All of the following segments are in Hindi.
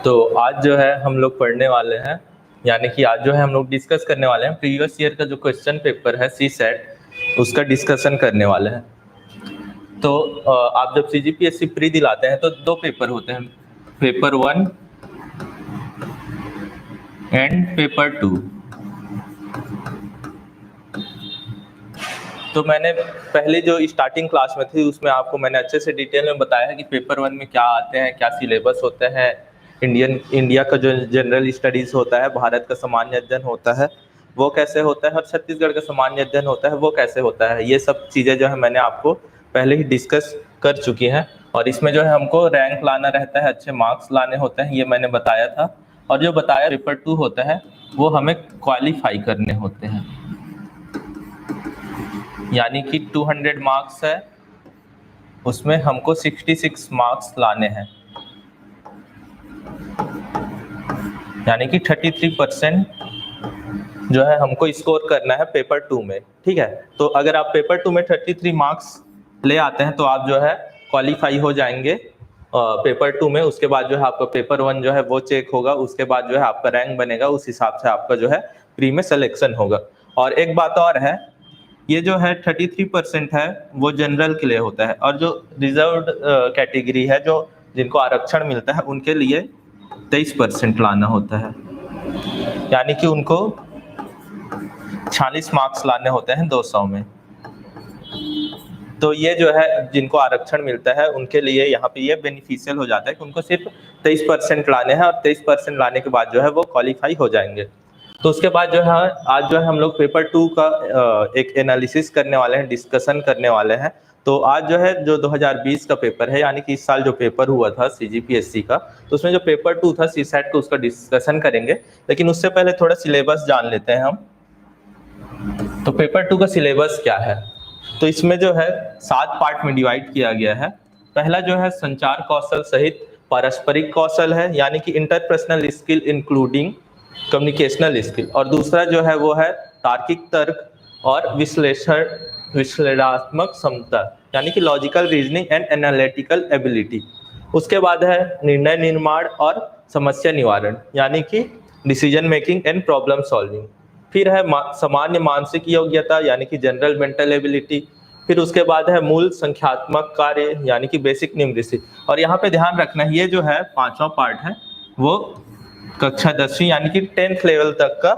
तो आज जो है हम लोग पढ़ने वाले हैं, यानी कि आज जो है हम लोग डिस्कस करने वाले हैं प्रीवियस ईयर का जो क्वेश्चन पेपर है सी सेट, उसका डिस्कशन करने वाले हैं। तो आप जब सीजीपीएससी प्री दिलाते हैं तो दो पेपर होते हैं, पेपर 1 एंड पेपर 2। तो मैंने पहले जो स्टार्टिंग क्लास में थी उसमें आपको मैंने अच्छे से डिटेल में बताया है कि पेपर 1 में क्या आते हैं, क्या सिलेबस होता है, इंडिया का जो जनरल स्टडीज होता है, भारत का सामान्य अध्ययन होता है वो कैसे होता है, और छत्तीसगढ़ का सामान्य अध्ययन होता है वो कैसे होता है। ये सब चीज़ें जो है मैंने आपको पहले ही डिस्कस कर चुकी हैं। और इसमें जो है हमको रैंक लाना रहता है, अच्छे मार्क्स लाने होते हैं, ये मैंने बताया था। और जो बताया पेपर 2 होता है वो हमें क्वालिफाई करने होते हैं, यानी कि 200 मार्क्स है, उसमें हमको 66 मार्क्स लाने हैं, यानी कि 33% जो है हमको स्कोर करना है पेपर 2 में। ठीक है, तो अगर आप पेपर 2 में 33 मार्क्स ले आते हैं तो आप जो है क्वालिफाई हो जाएंगे पेपर 2 में। उसके बाद जो है आपका पेपर 1 जो है वो चेक होगा, उसके बाद जो है आपका रैंक बनेगा, उस हिसाब से आपका जो है प्री में सिलेक्शन होगा। और एक बात और है, ये जो है 33% है वो जनरल के लिए होता है, और जो रिजर्व्ड कैटेगरी है, जो जिनको आरक्षण मिलता है, उनके लिए 23% लाना होता है, यानी कि उनको 46 मार्क्स लाने होते हैं 200 में। तो ये जो है जिनको आरक्षण मिलता है उनके लिए यहाँ पे ये बेनिफिशियल हो जाता है कि उनको सिर्फ 23% लाने हैं, और 23% लाने के बाद जो है वो क्वालिफाई हो जाएंगे। तो उसके बाद जो है आज जो है हम लोग पेपर 2 का एक एनालिसिस करने वाले हैं, डिस्कशन करने वाले हैं। तो आज जो है जो 2020 का पेपर है, यानी कि इस साल जो पेपर हुआ था सीजीपीएससी का, तो उसमें जो पेपर 2 था सीसेट का, उसका डिस्कशन करेंगे। लेकिन उससे पहले थोड़ा सिलेबस जान लेते हैं हम। तो पेपर 2 का सिलेबस क्या है, तो इसमें जो है 7 पार्ट में डिवाइड किया गया है। पहला जो है संचार कौशल सहित पारस्परिक कौशल है, यानी कि interpersonal skill including communicational skill. और दूसरा जो है वो है तार्किक तर्क और विश्लेषणात्मक क्षमता, यानी कि logical reasoning and analytical ability. उसके बाद है निर्णय निर्माण और समस्या निवारण, यानी कि decision making and problem solving. फिर है सामान्य मानसिक योग्यता, यानी कि जनरल मेंटल एबिलिटी। फिर उसके बाद है मूल संख्यात्मक कार्य, यानी कि बेसिक न्यूमेरिसी। और यहाँ पे ध्यान रखना है, ये जो है 5वां पार्ट है वो कक्षा 10वीं यानी कि 10th लेवल तक का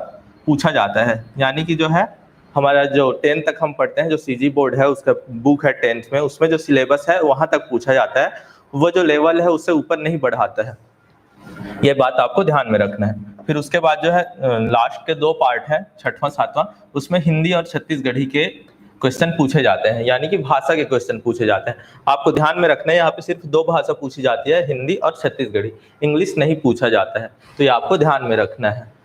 पूछा जाता है। यानी कि जो है हमारा जो 10th तक हम पढ़ते हैं, जो सीजी बोर्ड है उसका बुक है 10th में, उसमें जो सिलेबस है वहां तक पूछा जाता है। वो जो लेवल है उससे ऊपर नहीं बढ़ाता है, ये बात आपको ध्यान में रखना है। फिर उसके बाद जो है लास्ट के 2 पार्ट है, 6वां 7वां, उसमें हिंदी और छत्तीसगढ़ी के क्वेश्चन पूछे जाते हैं, यानी कि भाषा के क्वेश्चन पूछे जाते हैं। आपको ध्यान में रखना है, यहाँ पे सिर्फ 2 भाषा पूछी जाती है, हिंदी और छत्तीसगढ़ी, इंग्लिश नहीं पूछा जाता है, तो ये आपको ध्यान में रखना है।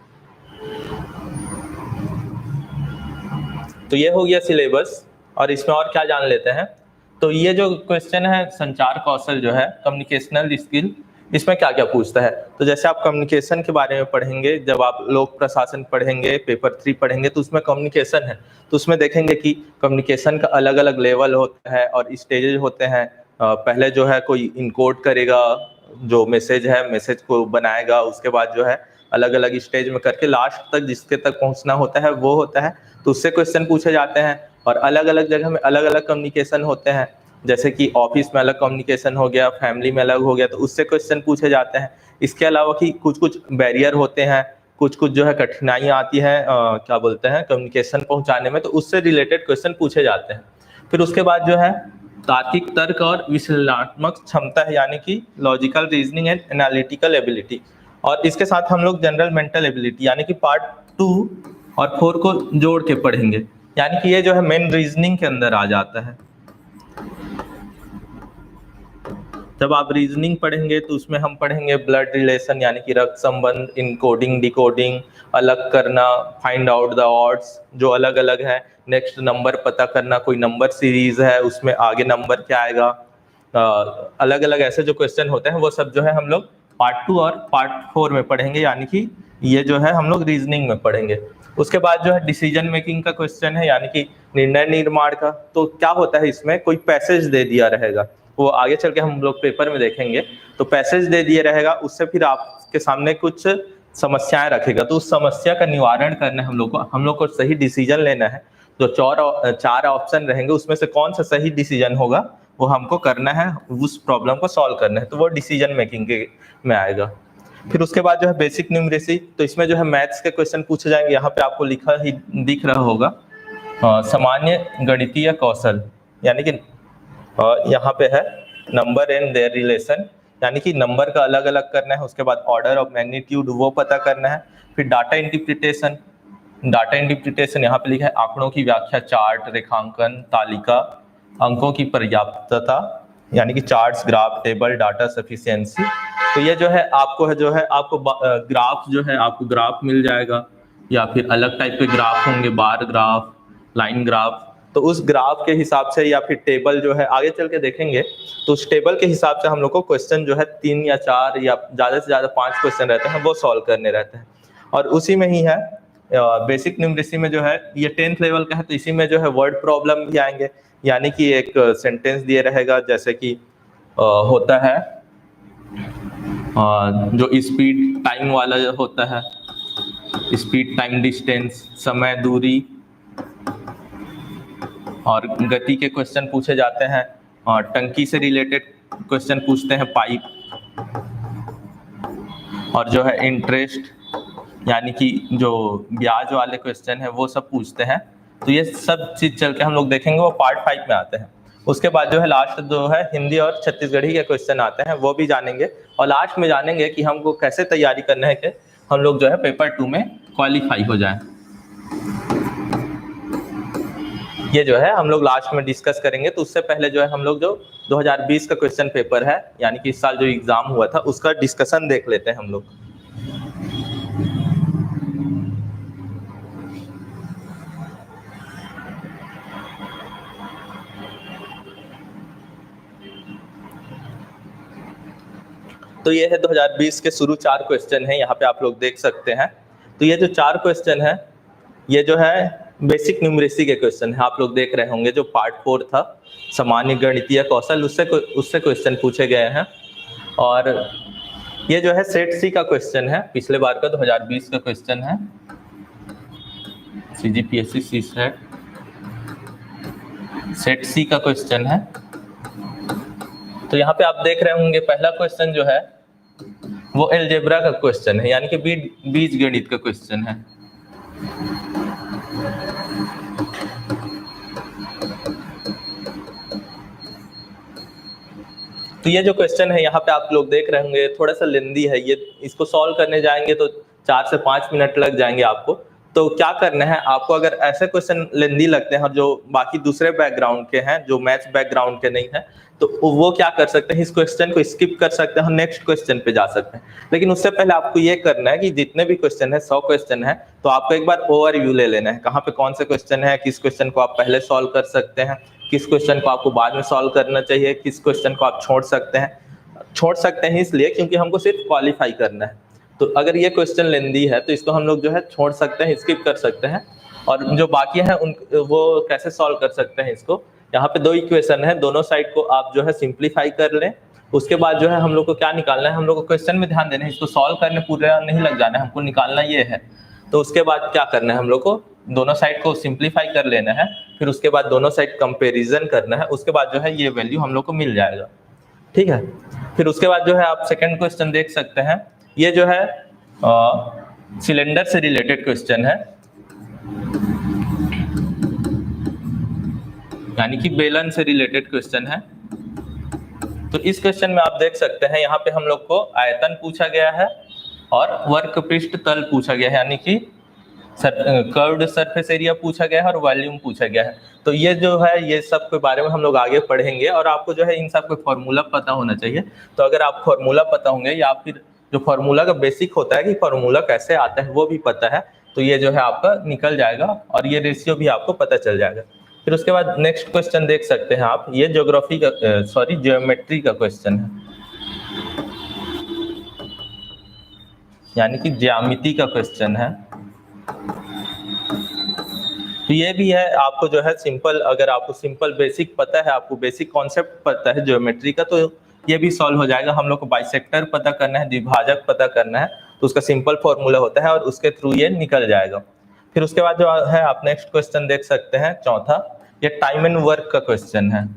तो ये हो गया सिलेबस, और इसमें और क्या जान लेते हैं। तो ये जो क्वेश्चन है संचार कौशल जो है, कम्युनिकेशनल स्किल, इसमें क्या क्या पूछता है। तो जैसे आप कम्युनिकेशन के बारे में पढ़ेंगे, जब आप लोक प्रशासन पढ़ेंगे, पेपर 3 पढ़ेंगे, तो उसमें कम्युनिकेशन है, तो उसमें देखेंगे कि कम्युनिकेशन का अलग अलग लेवल होता है और स्टेजेज होते हैं। पहले जो है कोई इनकोड करेगा, जो मैसेज है मैसेज को बनाएगा, उसके बाद जो है अलग अलग स्टेज में करके लास्ट तक जिसके तक पहुंचना होता है वो होता है, तो उससे क्वेश्चन पूछे जाते हैं। और अलग अलग जगह में अलग अलग कम्युनिकेशन होते हैं, जैसे कि ऑफिस में अलग कम्युनिकेशन हो गया, फैमिली में अलग हो गया, तो उससे क्वेश्चन पूछे जाते हैं। इसके अलावा कि कुछ कुछ बैरियर होते हैं, कुछ कुछ जो है कठिनाइयाँ आती हैं क्या बोलते हैं कम्युनिकेशन पहुंचाने में, तो उससे रिलेटेड क्वेश्चन पूछे जाते हैं। फिर उसके बाद जो है तार्किक तर्क और विश्लेषणात्मक क्षमता है, यानी कि logical reasoning and analytical ability. और इसके साथ हम लोग जनरल मेंटल एबिलिटी यानी कि पार्ट 2 और 4 को जोड़ के पढ़ेंगे, यानी कि ये जो है मेन रीजनिंग के अंदर आ जाता है। जब आप रीजनिंग पढ़ेंगे तो उसमें हम पढ़ेंगे ब्लड रिलेशन, यानी कि रक्त संबंध, इनकोडिंग डिकोडिंग, अलग करना, फाइंड आउट द ऑड्स जो अलग अलग है, नेक्स्ट नंबर पता करना, कोई नंबर सीरीज है उसमें आगे नंबर क्या आएगा, अलग अलग ऐसे जो क्वेश्चन होते हैं वो सब जो है हम लोग पार्ट 2 और पार्ट 4 में पढ़ेंगे, यानी कि ये जो है हम लोग रीजनिंग में पढ़ेंगे। उसके बाद जो है डिसीजन मेकिंग का क्वेश्चन है, यानी कि निर्णय निर्माण का। तो क्या होता है, इसमें कोई पैसेज दे दिया रहेगा, वो आगे चल के हम लोग पेपर में देखेंगे। तो पैसेज दे दिए रहेगा, उससे फिर आपके सामने कुछ समस्याएं रखेगा, तो उस समस्या का निवारण करना है हम लोग को सही डिसीजन लेना है। जो चार ऑप्शन रहेंगे उसमें से कौन सा सही डिसीजन होगा वो हमको करना है, उस प्रॉब्लम को सॉल्व करना है, तो वो डिसीजन मेकिंग के में आएगा। फिर उसके बाद जो है बेसिक न्यूमरेसी, तो इसमें जो है मैथ्स के क्वेश्चन पूछे जाएंगे। यहाँ पे आपको लिखा ही दिख रहा होगा सामान्य गणितीय कौशल, यानी कि यहाँ पे है नंबर एंड देयर रिलेशन, यानी कि नंबर का अलग अलग करना है। उसके बाद ऑर्डर ऑफ मैग्नीट्यूड वो पता करना है। फिर डाटा इंटरप्रिटेशन यहाँ पे लिखा है आंकड़ों की व्याख्या, चार्ट, रेखांकन, तालिका, अंकों की पर्याप्तता, यानी कि charts, graph, table, data sufficiency. तो ये जो है आपको ग्राफ जो है आपको ग्राफ मिल जाएगा, या फिर अलग टाइप के ग्राफ होंगे, बार ग्राफ, लाइन ग्राफ। तो उस ग्राफ के हिसाब से या फिर टेबल जो है आगे चल के देखेंगे, तो उस टेबल के हिसाब से हम लोग को क्वेश्चन जो है 3 या 4 या ज़्यादा से ज़्यादा 5 क्वेश्चन रहते हैं, वो सॉल्व करने रहते हैं। और उसी में ही है बेसिक न्यूमरेसी में जो है ये 10th लेवल का है, तो इसी में जो है वर्ड प्रॉब्लम भी आएंगे, यानी कि एक सेंटेंस दिए रहेगा, जैसे कि होता है जो स्पीड टाइम वाला होता है, स्पीड, टाइम, डिस्टेंस, समय, दूरी, और गति के क्वेश्चन पूछे जाते हैं, और टंकी से रिलेटेड क्वेश्चन पूछते हैं, पाइप, और जो है इंटरेस्ट, यानी कि जो ब्याज वाले क्वेश्चन है वो सब पूछते हैं। तो ये सब चीज चल के हम लोग देखेंगे, वो पार्ट 5 में आते हैं। उसके बाद जो है लास्ट जो है हिंदी और छत्तीसगढ़ी के क्वेश्चन आते हैं, वो भी जानेंगे। और लास्ट में जानेंगे कि हमको कैसे तैयारी करना है कि हम लोग जो है पेपर 2 में क्वालिफाई हो जाए। ये जो है हम लोग लास्ट में डिस्कस करेंगे। तो उससे पहले जो है हम लोग जो 2020 का क्वेश्चन पेपर है, यानी कि इस साल जो एग्जाम हुआ था, उसका डिस्कशन देख लेते हैं हम लोग। तो ये है 2020 के शुरू 4 क्वेश्चन है, यहाँ पे आप लोग देख सकते हैं। तो ये जो 4 क्वेश्चन है, ये जो है बेसिक न्यूमरेसी के क्वेश्चन है। आप लोग देख रहे होंगे जो पार्ट 4 था, सामान्य गणितीय कौशल, उससे क्वेश्चन पूछे गए हैं। और ये जो है सेट सी का क्वेश्चन है, पिछले बार का 2020 का क्वेश्चन है, CGPSC सी सेट सी का क्वेश्चन है। तो यहाँ पे आप देख रहे होंगे पहला क्वेश्चन जो है वो एलजेब्रा का क्वेश्चन है, यानी कि बीज गणित का क्वेश्चन है। तो ये जो क्वेश्चन है यहाँ पे आप लोग देख रहे होंगे थोड़ा सा लेंदी है, ये इसको सॉल्व करने जाएंगे तो 4 से 5 मिनट लग जाएंगे आपको। तो क्या करना है आपको, अगर ऐसे क्वेश्चन लेंदी लगते हैं और जो बाकी दूसरे बैकग्राउंड के हैं, जो मैथ्स बैकग्राउंड के नहीं है, तो वो क्या कर सकते हैं, इस क्वेश्चन को स्किप कर सकते हैं, नेक्स्ट क्वेश्चन पे जा सकते हैं। लेकिन उससे पहले आपको ये करना है कि जितने भी क्वेश्चन है, 100 क्वेश्चन है, तो आपको एक बार ओवरव्यू ले लेना है, कहाँ पे कौन से क्वेश्चन है, किस क्वेश्चन को आप पहले सॉल्व कर सकते हैं, किस क्वेश्चन को आपको बाद में सॉल्व करना चाहिए, किस क्वेश्चन को आप छोड़ सकते हैं इसलिए क्योंकि हमको सिर्फ क्वालिफाई करना है। तो अगर ये क्वेश्चन लेंदी है तो इसको हम लोग जो है छोड़ सकते हैं, स्किप कर सकते हैं, और जो बाकी है वो कैसे सॉल्व कर सकते हैं इसको। यहाँ पे 2 इक्वेशन है, दोनों साइड को आप जो है सिंप्लीफाई कर लें। उसके बाद जो है हम लोग को क्या निकालना है, हम लोग को क्वेश्चन में ध्यान देना है, इसको सॉल्व करने पूरा नहीं लग जाना है, हमको निकालना ये है। तो उसके बाद क्या करना है, हम लोग को दोनों साइड को सिंप्लीफाई कर लेना है, फिर उसके बाद दोनों साइड कंपेरिजन करना है, उसके बाद जो है ये वैल्यू हम लोग को मिल जाएगा। ठीक है, फिर उसके बाद जो है आप सेकंड क्वेश्चन देख सकते हैं, ये जो है सिलेंडर से रिलेटेड क्वेश्चन है, यानी कि बेलन से रिलेटेड क्वेश्चन है। तो इस क्वेश्चन में आप देख सकते हैं यहाँ पे हम लोग को आयतन पूछा गया है और वर्ग पृष्ठ तल पूछा गया है, यानी कि कर्व्ड सरफेस एरिया पूछा गया है और वॉल्यूम पूछा गया है। तो ये जो है ये सब के बारे में हम लोग आगे पढ़ेंगे, और आपको जो है इन सब का फॉर्मूला पता होना चाहिए। तो अगर आप फॉर्मूला पता होंगे, या फिर जो फॉर्मूला का बेसिक होता है कि फॉर्मूला कैसे आता है वो भी पता है, तो ये जो है आपका निकल जाएगा, और ये रेशियो भी आपको पता चल जाएगा। फिर उसके बाद नेक्स्ट क्वेश्चन देख सकते हैं आप, ये ज्योमेट्री का क्वेश्चन है, यानी कि ज्यामिति का क्वेश्चन है। तो ये भी है, आपको जो है सिंपल, अगर आपको सिंपल बेसिक पता है, आपको बेसिक कॉन्सेप्ट पता है ज्योमेट्री का, तो ये भी सॉल्व हो जाएगा। हम लोग को बाइसेक्टर पता करना है, द्विभाजक पता करना है, तो उसका सिंपल फॉर्मूला होता है और उसके थ्रू ये निकल जाएगा। फिर उसके बाद जो है आप नेक्स्ट क्वेश्चन देख सकते हैं, चौथा, ये टाइम एंड वर्क का क्वेश्चन है।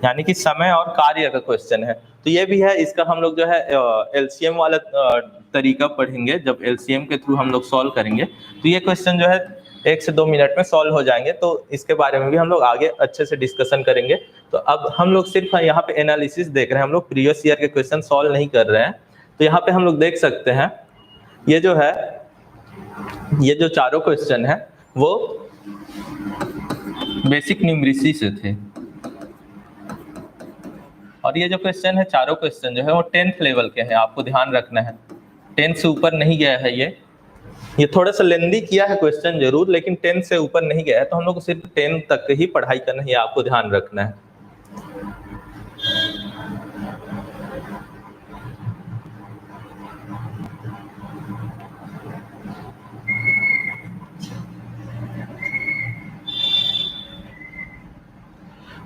यानी कि समय और कार्य का क्वेश्चन है। तो ये भी है, इसका हम लोग जो है एलसीएम वाला तरीका पढ़ेंगे, जब एलसीएम के थ्रू हम लोग सॉल्व करेंगे। तो ये क्वेश्चन जो है 1 से 2 मिनट में सॉल्व हो जाएंगे, तो इसके बारे में भी हम लोग आगे अच्छे से डिस्कशन करेंगे। तो अब हम लोग सिर्फ यहाँ पे एनालिसिस देख रहे हैं, हम लोग प्रीवियस ईयर के क्वेश्चन सॉल्व नहीं कर रहे हैं। तो यहाँ पे हम लोग देख सकते हैं, ये जो है, ये जो चारों क्वेश्चन है वो बेसिक न्यूमेरिसी से थे, और ये जो क्वेश्चन है, चारों क्वेश्चन जो है वो 10th लेवल के हैं, आपको ध्यान रखना है। 10th से ऊपर नहीं गया है ये थोड़ा सा लेंदी किया है क्वेश्चन जरूर, लेकिन 10th से ऊपर नहीं गया है। तो हम लोग को सिर्फ 10th तक ही पढ़ाई करना है, आपको ध्यान रखना है।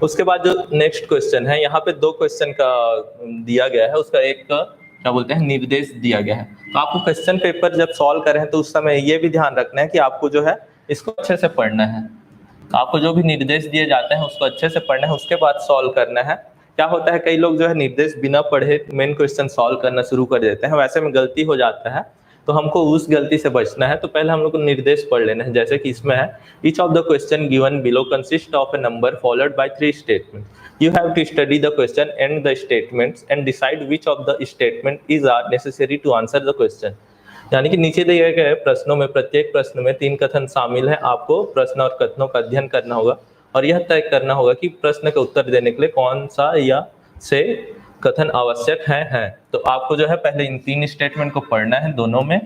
उसके बाद जो नेक्स्ट क्वेश्चन है, यहाँ पे 2 क्वेश्चन का दिया गया है, उसका एक का क्या बोलते हैं निर्देश दिया गया है। तो आपको क्वेश्चन पेपर जब सॉल्व करें तो उस समय ये भी ध्यान रखना है कि आपको जो है इसको अच्छे से पढ़ना है। आपको जो भी निर्देश दिए जाते हैं उसको अच्छे से पढ़ना है, उसके बाद सॉल्व करना है। क्या होता है, कई लोग जो है निर्देश बिना पढ़े मेन क्वेश्चन सॉल्व करना शुरू कर देते हैं, वैसे में गलती हो जाता है। तो हमको उस गलती से बचना है, तो पहले हम लोग को निर्देश पढ़ लेना है। जैसे कि इसमें है, each of the question given below consist of a number followed by 3 statement. You have to study the question and the statements and decide which of the statement is are necessary to answer the question. यानी कि नीचे दिए गए प्रश्नों में प्रत्येक प्रश्न में 3 कथन शामिल है। आपको प्रश्न और कथनों का अध्ययन करना होगा और यह तय करना होगा कि प्रश्न का उत्तर देने के लिए कौन सा या से कथन आवश्यक है। तो आपको जो है पहले इन 3 स्टेटमेंट को पढ़ना है, दोनों में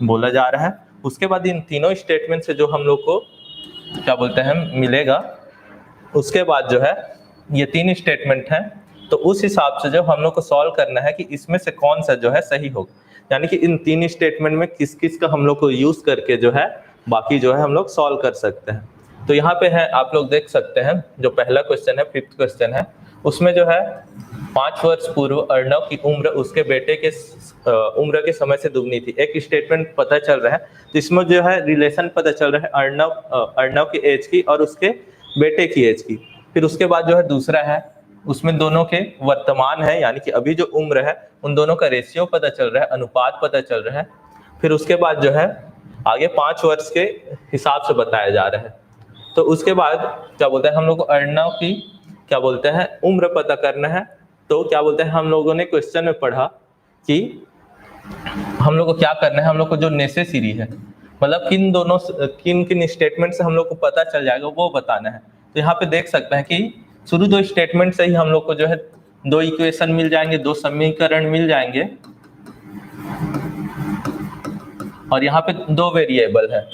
बोला जा रहा है। उसके बाद इन तीनों स्टेटमेंट से जो हम लोग को क्या बोलते हैं मिलेगा, उसके बाद जो है ये 3 स्टेटमेंट हैं, तो उस हिसाब से जो हम लोग को सॉल्व करना है कि इसमें से कौन सा जो है सही होगा। यानी कि इन 3 स्टेटमेंट में किस किस का हम लोग को यूज करके जो है बाकी जो है हम लोग सॉल्व कर सकते हैं। तो यहाँ पे है, आप लोग देख सकते हैं, जो पहला क्वेश्चन है 5th क्वेश्चन है, उसमें जो है 5 वर्ष पूर्व अर्णव की उम्र उसके बेटे के उम्र के समय से दुगनी थी। एक स्टेटमेंट पता चल रहा है, जिसमें जो है रिलेशन पता चल रहा है अर्णव की एज की और उसके बेटे की एज की। फिर उसके बाद जो है दूसरा है, उसमें दोनों के वर्तमान है, यानी कि अभी जो उम्र है उन दोनों का रेशियो पता चल रहा है, अनुपात पता चल रहा है। फिर उसके बाद जो है आगे 5 वर्ष के हिसाब से बताया जा रहा है। तो उसके बाद क्या बोलते हैं, हम लोग को अर्णव की क्या बोलते हैं उम्र पता करना है। तो क्या बोलते हैं, हम लोगों ने क्वेश्चन में पढ़ा कि हम लोग को क्या करना है, हम लोग को जो नेसेसरी है, मतलब किन किन स्टेटमेंट से हम लोग को पता चल जाएगा वो बताना है। तो यहाँ पे देख सकते हैं कि शुरू 2 स्टेटमेंट से ही हम लोग को जो है 2 इक्वेशन मिल जाएंगे, 2 समीकरण मिल जाएंगे, और यहाँ पे 2 वेरिएबल है।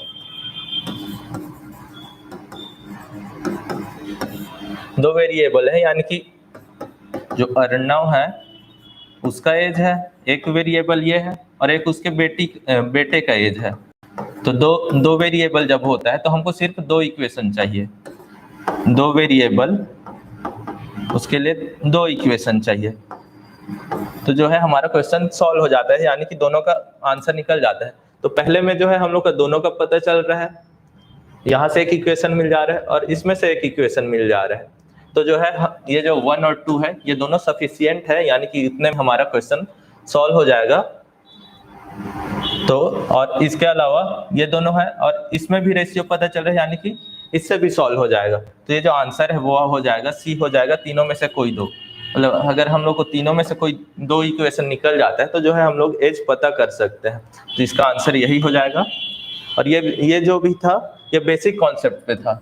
दो वेरिएबल है, यानी कि जो अर्णव है उसका एज है, एक वेरिएबल ये है, और एक उसके बेटे का एज है। तो दो वेरिएबल जब होता है तो हमको सिर्फ 2 इक्वेशन चाहिए, 2 वेरिएबल, उसके लिए 2 इक्वेशन चाहिए। तो जो है हमारा क्वेश्चन सॉल्व हो जाता है, यानी कि दोनों का आंसर निकल जाता है। तो पहले में जो है हम लोग का दोनों का पता चल रहा है, यहाँ से एक इक्वेशन मिल जा रहा है और इसमें से एक इक्वेशन मिल जा रहा है। तो जो है ये जो 1 और 2 है ये दोनों सफिशिएंट है, यानी कि इतने में हमारा क्वेश्चन सॉल्व हो जाएगा। तो और इसके अलावा ये दोनों है और इसमें भी रेशियो पता चल रहा है, यानी कि इससे भी सॉल्व हो जाएगा। तो ये जो आंसर है वो हो जाएगा सी हो जाएगा, तीनों में से कोई 2। मतलब अगर हम लोग को तीनों में से कोई 2 इक्वेशन निकल जाता है तो जो है हम लोग एज पता कर सकते हैं। तो इसका आंसर यही हो जाएगा। और ये जो भी था ये बेसिक कॉन्सेप्ट पे था,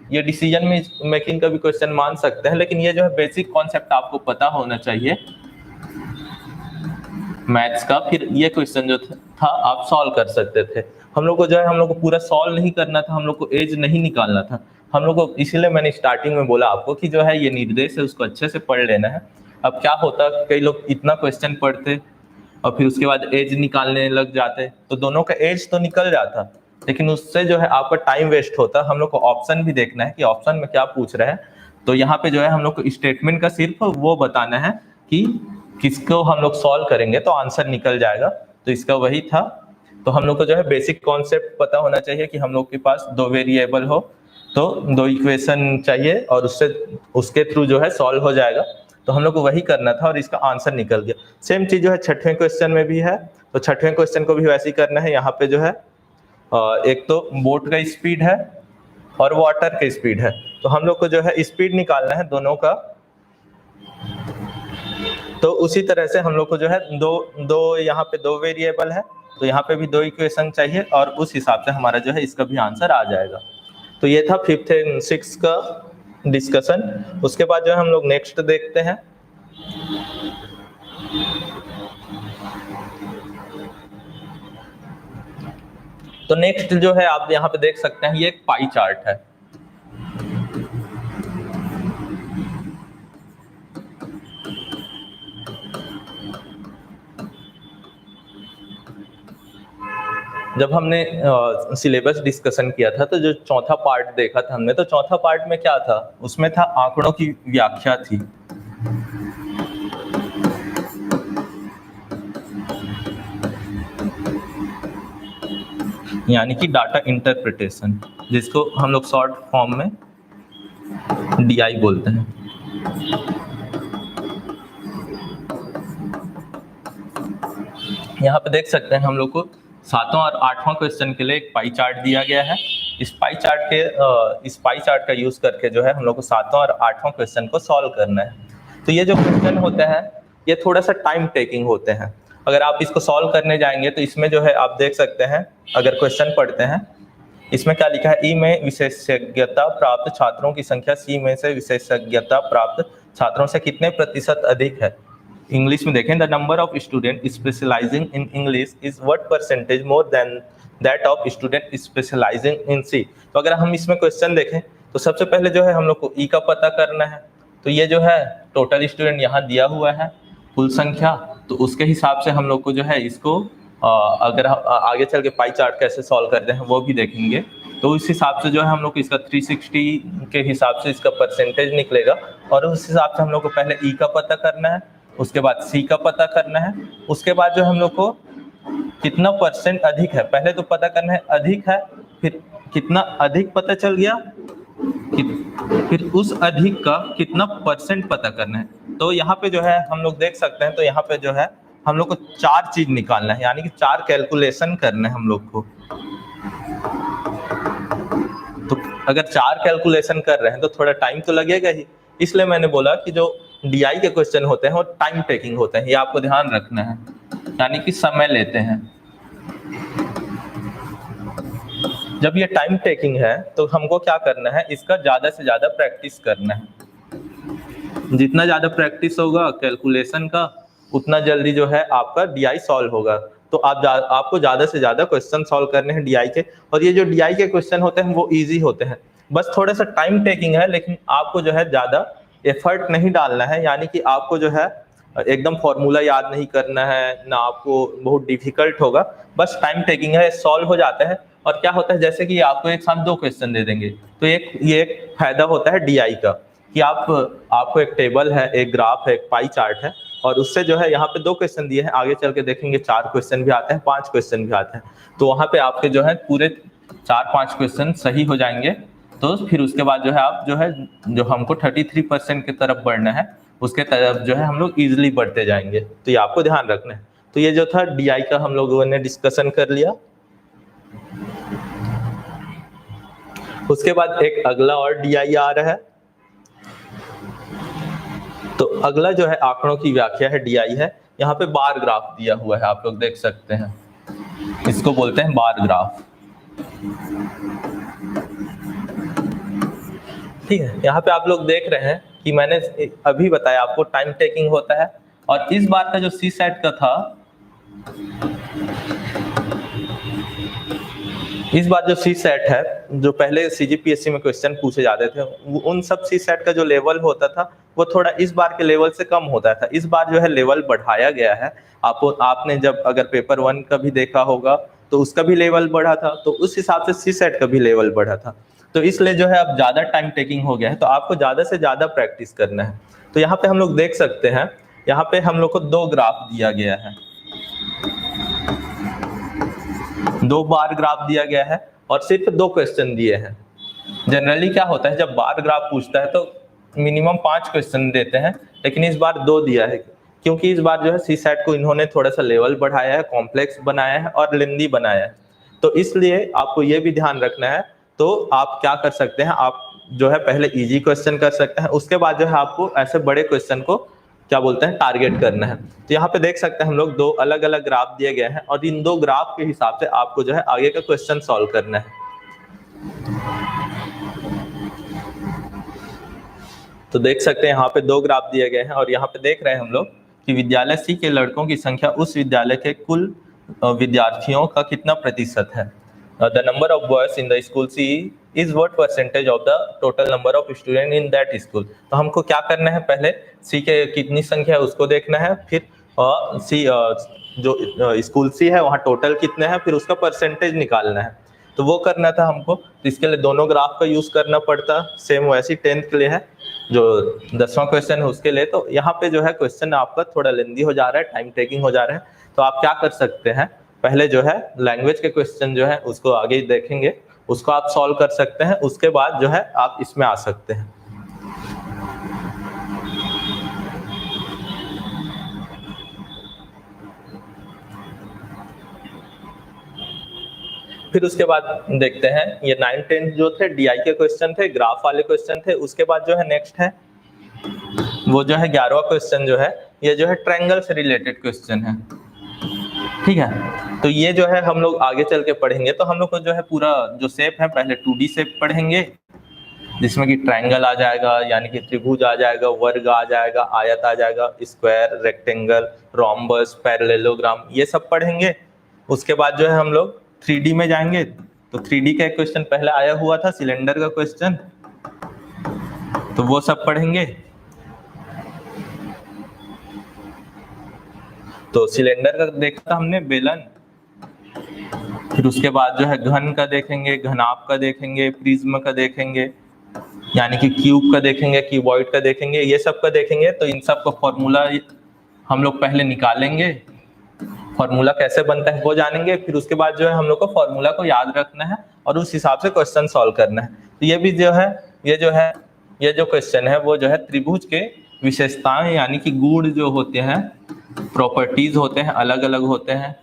ये डिसीजन मेकिंग का भी क्वेश्चन मान सकते हैं, लेकिन ये जो है बेसिक कॉन्सेप्ट आपको पता होना चाहिए मैथ्स का। फिर ये क्वेश्चन जो था आप सॉल्व कर सकते थे। हम लोग को जो है हम लोग को पूरा सॉल्व नहीं करना था, हम लोग को एज नहीं निकालना था हम लोग को। इसीलिए मैंने स्टार्टिंग में बोला आपको कि जो है ये निर्देश है उसको अच्छे से पढ़ लेना है। अब क्या होता, कई लोग इतना क्वेश्चन पढ़ते और फिर उसके बाद एज निकालने लग जाते, तो दोनों का एज तो निकल जाता, लेकिन उससे जो है आपका टाइम वेस्ट होता। हम लोग को ऑप्शन भी देखना है कि ऑप्शन में क्या पूछ रहे हैं। तो यहाँ पे जो है हम लोग को स्टेटमेंट का सिर्फ वो बताना है कि किसको हम लोग सॉल्व करेंगे तो आंसर निकल जाएगा। तो इसका वही था। तो हम लोग को जो है बेसिक कॉन्सेप्ट पता होना चाहिए कि हम लोग के पास दो वेरिएबल हो तो दो इक्वेशन चाहिए और उसके थ्रू जो है सॉल्व हो जाएगा। तो हम लोग को वही करना था और इसका आंसर निकल गया। सेम चीज जो है छठवें क्वेश्चन में भी है। तो छठवें क्वेश्चन को भी वैसे ही करना है। यहाँ पे जो है एक तो बोट का स्पीड है और वाटर का स्पीड है, तो हम लोग को जो है स्पीड निकालना है दोनों का। तो उसी तरह से हम लोग को जो है दो यहाँ पे दो वेरिएबल है, तो यहाँ पे भी दो इक्वेशन चाहिए और उस हिसाब से हमारा जो है इसका भी आंसर आ जाएगा। तो ये था 5th एंड 6th का डिस्कशन। उसके बाद जो है हम लोग नेक्स्ट देखते हैं। तो नेक्स्ट जो है आप यहाँ पे देख सकते हैं, ये एक पाई चार्ट है। जब हमने सिलेबस डिस्कशन किया था तो जो चौथा पार्ट देखा था हमने, तो चौथा पार्ट में क्या था, उसमें था आंकड़ों की व्याख्या थी। यानी कि डाटा इंटरप्रिटेशन, जिसको हम लोग शॉर्ट फॉर्म में डीआई बोलते हैं। यहाँ पे देख सकते हैं हम लोग को 7वां और 8वां क्वेश्चन के लिए एक पाई चार्ट दिया गया है। इस पाई चार्ट का यूज करके जो है हम लोग को 7वां और 8वां क्वेश्चन को सॉल्व करना है। तो ये जो क्वेश्चन होते हैं ये थोड़ा सा टाइम टेकिंग होते हैं। अगर आप इसको सॉल्व करने जाएंगे तो इसमें जो है आप देख सकते हैं, अगर क्वेश्चन पढ़ते हैं इसमें क्या लिखा है, ई में विशेषज्ञता प्राप्त छात्रों की संख्या सी में से विशेषज्ञता प्राप्त छात्रों से कितने प्रतिशत अधिक है। इंग्लिश में देखें, the number of student specialising in English is what percentage more than that of student specialising in C. तो अगर हम इसमें क्वेश्चन देखें तो सबसे पहले जो है हम लोग को ई का पता करना है। तो ये जो है टोटल स्टूडेंट यहाँ दिया हुआ है, कुल संख्या, तो उसके हिसाब से हम लोग को जो है इसको अगर आगे चल के पाई चार्ट कैसे सॉल्व करते हैं वो भी देखेंगे। तो उस हिसाब से जो है हम लोग को इसका 360 के हिसाब से इसका परसेंटेज निकलेगा और उस हिसाब से हम लोग को पहले ई का पता करना है, उसके बाद सी का पता करना है, उसके बाद जो हम लोग को कितना परसेंट अधिक है पहले तो पता करना है, अधिक है, फिर कितना अधिक पता चल गया, फिर उस अधिक का कितना परसेंट पता करना है। तो यहाँ पे जो है हम लोग देख सकते हैं, तो यहाँ पे जो है हम लोग को 4 चीज निकालना है, यानी कि 4 कैलकुलेशन करना है हम लोग को। तो अगर 4 कैलकुलेशन कर रहे हैं तो थोड़ा टाइम तो लगेगा ही, इसलिए मैंने बोला कि जो डीआई के क्वेश्चन होते हैं वो टाइम टेकिंग होते हैं, ये आपको ध्यान रखना है, यानी कि समय लेते हैं। जब ये टाइम टेकिंग है तो हमको क्या करना है, इसका ज्यादा से ज्यादा प्रैक्टिस करना है। जितना ज्यादा प्रैक्टिस होगा कैलकुलेशन का उतना जल्दी जो है आपका डीआई सॉल्व होगा। तो आपको ज्यादा से ज्यादा क्वेश्चन सॉल्व करने हैं डीआई के, और ये जो डीआई के क्वेश्चन होते हैं वो इजी होते हैं, बस थोड़ा सा टाइम टेकिंग है, लेकिन आपको जो है ज्यादा एफर्ट नहीं डालना है, यानी कि आपको जो है एकदम फॉर्मूला याद नहीं करना है ना, आपको बहुत डिफिकल्ट होगा, बस टाइम टेकिंग है, सॉल्व हो जाता है। और क्या होता है, जैसे कि आपको एक साथ 2 क्वेश्चन दे देंगे तो ये एक फायदा होता है डीआई का कि आपको एक टेबल है, एक ग्राफ है, एक पाई चार्ट है, और उससे जो है यहाँ पे 2 क्वेश्चन दिए हैं, आगे चल के देखेंगे 4 क्वेश्चन भी आते हैं, 5 क्वेश्चन भी आते हैं, तो वहां पे आपके जो है पूरे 4-5 क्वेश्चन सही हो जाएंगे। तो फिर उसके बाद जो है आप जो हमको 33% की तरफ बढ़ना है उसके तरफ जो है हम लोग इजिली बढ़ते जाएंगे। तो ये आपको ध्यान रखना है। तो ये जो था डीआई का हम लोगों ने डिस्कशन कर लिया। उसके बाद एक अगला और डीआई आ रहा है। तो अगला जो है आंकड़ों की व्याख्या है, डीआई है। यहाँ पे बार ग्राफ दिया हुआ है, आप लोग देख सकते हैं, इसको बोलते हैं बार ग्राफ। ठीक है, यहाँ पे आप लोग देख रहे हैं कि मैंने अभी बताया आपको टाइम टेकिंग होता है, और इस बार का जो सी सेट का था इस बार जो सी सेट है, जो पहले CGPSC में क्वेश्चन पूछे जाते थे, उन सब सी सेट का जो लेवल होता था वो थोड़ा इस बार के लेवल से कम होता था। इस बार जो है लेवल बढ़ाया गया है। आपने जब अगर पेपर 1 का भी देखा होगा तो उसका भी लेवल बढ़ा था, तो उस हिसाब से सी सेट का भी लेवल बढ़ा था। तो इसलिए जो है अब ज्यादा टाइम टेकिंग हो गया है, तो आपको ज्यादा से ज्यादा प्रैक्टिस करना है। तो यहाँ पे हम लोग देख सकते हैं, यहाँ पे हम लोग को 2 ग्राफ दिया गया है, 2 बार ग्राफ दिया गया है और सिर्फ 2 क्वेश्चन दिए हैं। जनरली क्या होता है, जब बार ग्राफ पूछता है तो मिनिमम 5 क्वेश्चन देते हैं, लेकिन इस बार 2 दिया है, क्योंकि इस बार जो है सी सेट को इन्होंने थोड़ा सा लेवल बढ़ाया है, कॉम्प्लेक्स बनाया है और लेंदी बनाया है। तो इसलिए आपको ये भी ध्यान रखना है। तो आप क्या कर सकते हैं, आप जो है पहले इजी क्वेश्चन कर सकते हैं, उसके बाद जो है आपको ऐसे बड़े क्वेश्चन को क्या बोलते हैं, टारगेट करना है। तो यहाँ पे देख सकते हैं हम लोग 2 अलग अलग ग्राफ दिए गए हैं और इन 2 ग्राफ के हिसाब से आपको जो है आगे का क्वेश्चन सॉल्व करना है। तो देख सकते हैं यहाँ पे 2 ग्राफ दिए गए हैं और यहाँ पे देख रहे हैं हम लोग कि विद्यालय सी के लड़कों की संख्या उस विद्यालय के कुल विद्यार्थियों का कितना प्रतिशत है। The number of boys in the school C is what percentage of the total number of student in that school. तो हमको क्या करना है, पहले सी के कितनी संख्या है उसको देखना है, फिर सी जो स्कूल सी है वहाँ टोटल कितने हैं, फिर उसका परसेंटेज निकालना है। तो वो करना था हमको, तो इसके लिए दोनों ग्राफ का यूज करना पड़ता। सेम वैसे 10th के लिए है, जो 10वां क्वेश्चन है उसके लिए। तो यहाँ पे जो है क्वेश्चन आपका थोड़ा लेंदी हो जा रहा है, टाइम टेकिंग हो जा रहा है। तो आप क्या कर सकते हैं, पहले जो है लैंग्वेज के क्वेश्चन जो है उसको आगे देखेंगे, उसको आप सॉल्व कर सकते हैं, उसके बाद जो है आप इसमें आ सकते हैं। फिर उसके बाद देखते हैं, ये 9th 10th जो थे DI के क्वेश्चन थे, ग्राफ वाले क्वेश्चन थे। उसके बाद जो है नेक्स्ट है वो जो है 11वां क्वेश्चन जो है, ये जो है ट्रायंगल से रिलेटेड क्वेश्चन है। ठीक है, तो ये जो है हम लोग आगे चल के पढ़ेंगे। तो हम लोग को जो है पूरा जो शेप है, पहले 2D शेप पढ़ेंगे, जिसमें कि ट्रायंगल आ जाएगा, यानी कि त्रिभुज आ जाएगा, वर्ग आ जाएगा, आयत आ जाएगा, स्क्वायर, रेक्टेंगल, रोम्बस, पैरेललोग्राम, ये सब पढ़ेंगे। उसके बाद जो है हम लोग 3D में जाएंगे। तो 3D का एक क्वेश्चन पहले आया हुआ था, सिलेंडर का क्वेश्चन, तो वो सब पढ़ेंगे। तो सिलेंडर का देखा था हमने, बेलन। फिर उसके बाद जो है घन का देखेंगे, घनाभ का देखेंगे, प्रिज्म का देखेंगे, यानी कि क्यूब का देखेंगे, क्यूबॉइड का देखेंगे, ये सब का देखेंगे। तो इन सब का फॉर्मूला हम लोग पहले निकालेंगे, फॉर्मूला कैसे बनता है वो जानेंगे। फिर उसके बाद जो है हम लोग को फॉर्मूला को याद रखना है और उस हिसाब से क्वेश्चन सॉल्व करना है। तो ये भी जो है ये जो क्वेश्चन है वो जो है त्रिभुज के विशेषताएं, यानी कि गुण जो होते हैं, प्रॉपर्टीज होते हैं, अलग अलग होते हैं।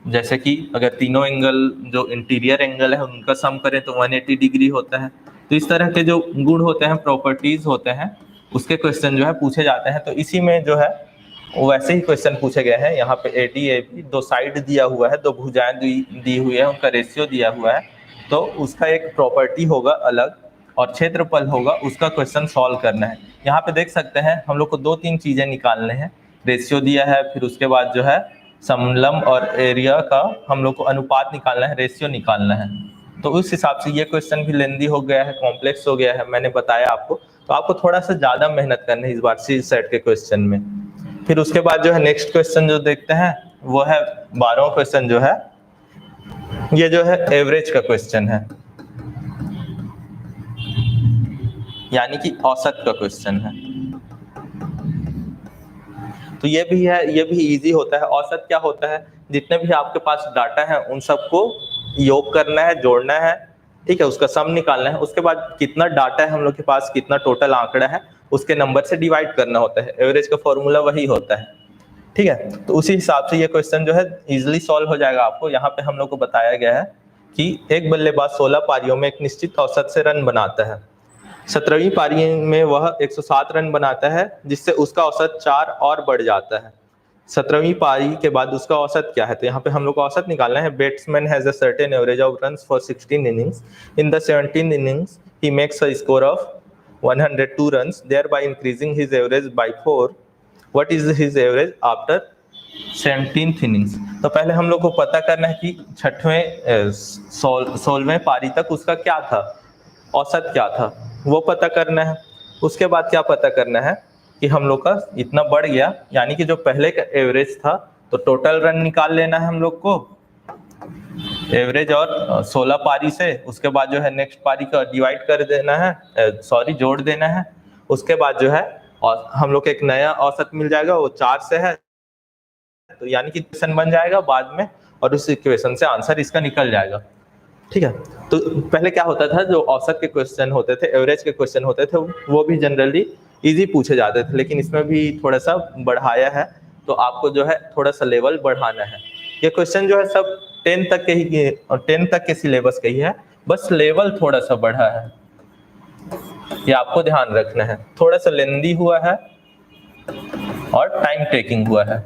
जैसे कि अगर तीनों एंगल जो इंटीरियर एंगल है उनका सम करें तो 180 डिग्री होता है। तो इस तरह के जो गुण होते हैं, प्रॉपर्टीज होते हैं, उसके क्वेश्चन जो है पूछे जाते हैं। तो इसी में जो है वैसे ही क्वेश्चन पूछे गए हैं। यहाँ पे AD AB 2 साइड दिया हुआ है, 2 भुजाएं दी हुई है, उनका रेशियो दिया हुआ है। तो उसका एक प्रॉपर्टी होगा अलग और क्षेत्रफल होगा, उसका क्वेश्चन सॉल्व करना है। यहाँ पे देख सकते हैं हम लोग को 2-3 चीजें निकालने हैं। रेशियो दिया है, फिर उसके बाद जो है समलंब और एरिया का हम लोग को अनुपात निकालना है, रेशियो निकालना है। तो उस हिसाब से ये क्वेश्चन भी लेंदी हो गया है, कॉम्प्लेक्स हो गया है, मैंने बताया आपको। तो आपको थोड़ा सा ज्यादा मेहनत करनी है इस बार सी सेट के क्वेश्चन में। फिर उसके बाद जो है नेक्स्ट क्वेश्चन जो देखते हैं वो है 12वां क्वेश्चन जो है, ये जो है एवरेज का क्वेश्चन है, यानी कि औसत का क्वेश्चन है। तो ये भी इजी होता है। औसत क्या होता है, जितने भी आपके पास डाटा है उन सबको योग करना है, जोड़ना है, ठीक है, उसका सम निकालना है। उसके बाद कितना डाटा है हम लोग के पास, कितना टोटल आंकड़ा है, उसके नंबर से डिवाइड करना होता है। एवरेज का फॉर्मूला वही होता है, ठीक है। तो उसी हिसाब से ये क्वेश्चन जो है इजिली सॉल्व हो जाएगा आपको। यहाँ पे हम लोग को बताया गया है कि एक बल्लेबाज 16 पारियों में एक निश्चित औसत से रन बनाता है। 17वीं पारी में वह 107 रन बनाता है, जिससे उसका औसत 4 और बढ़ जाता है। 17वीं पारी के बाद उसका औसत क्या है, तो यहाँ पे हम लोग को औसत निकालना है। Batsman has a certain average of runs for 16 innings. In the 17th innings he makes a score of 102 runs, thereby increasing his average by 4. What is his average after 17th innings. तो पहले हम लोग को पता करना है कि 16वें पारी तक उसका क्या था, औसत क्या था, वो पता करना है। उसके बाद क्या पता करना है कि हम लोग का इतना बढ़ गया, यानी कि जो पहले का एवरेज था, तो टोटल रन निकाल लेना है हम लोग को, एवरेज और 16 पारी से। उसके बाद जो है नेक्स्ट पारी का डिवाइड कर देना है, जोड़ देना है। उसके बाद जो है और हम लोग को एक नया औसत मिल जाएगा, वो 4 से है, तो यानी कि इक्वेशन बन जाएगा बाद में, और उस इक्वेशन से आंसर इसका निकल जाएगा। ठीक है। तो पहले क्या होता था, जो औसत के क्वेश्चन होते थे, एवरेज के क्वेश्चन होते थे, वो भी जनरली इजी पूछे जाते थे, लेकिन इसमें भी थोड़ा सा बढ़ाया है, तो आपको जो है थोड़ा सा लेवल बढ़ाना है। ये क्वेश्चन जो है सब 10 तक के ही, 10 तक के सिलेबस के ही है, बस लेवल थोड़ा सा बढ़ा है, ये आपको ध्यान रखना है। थोड़ा सा लेंदी हुआ है और टाइम टेकिंग हुआ है।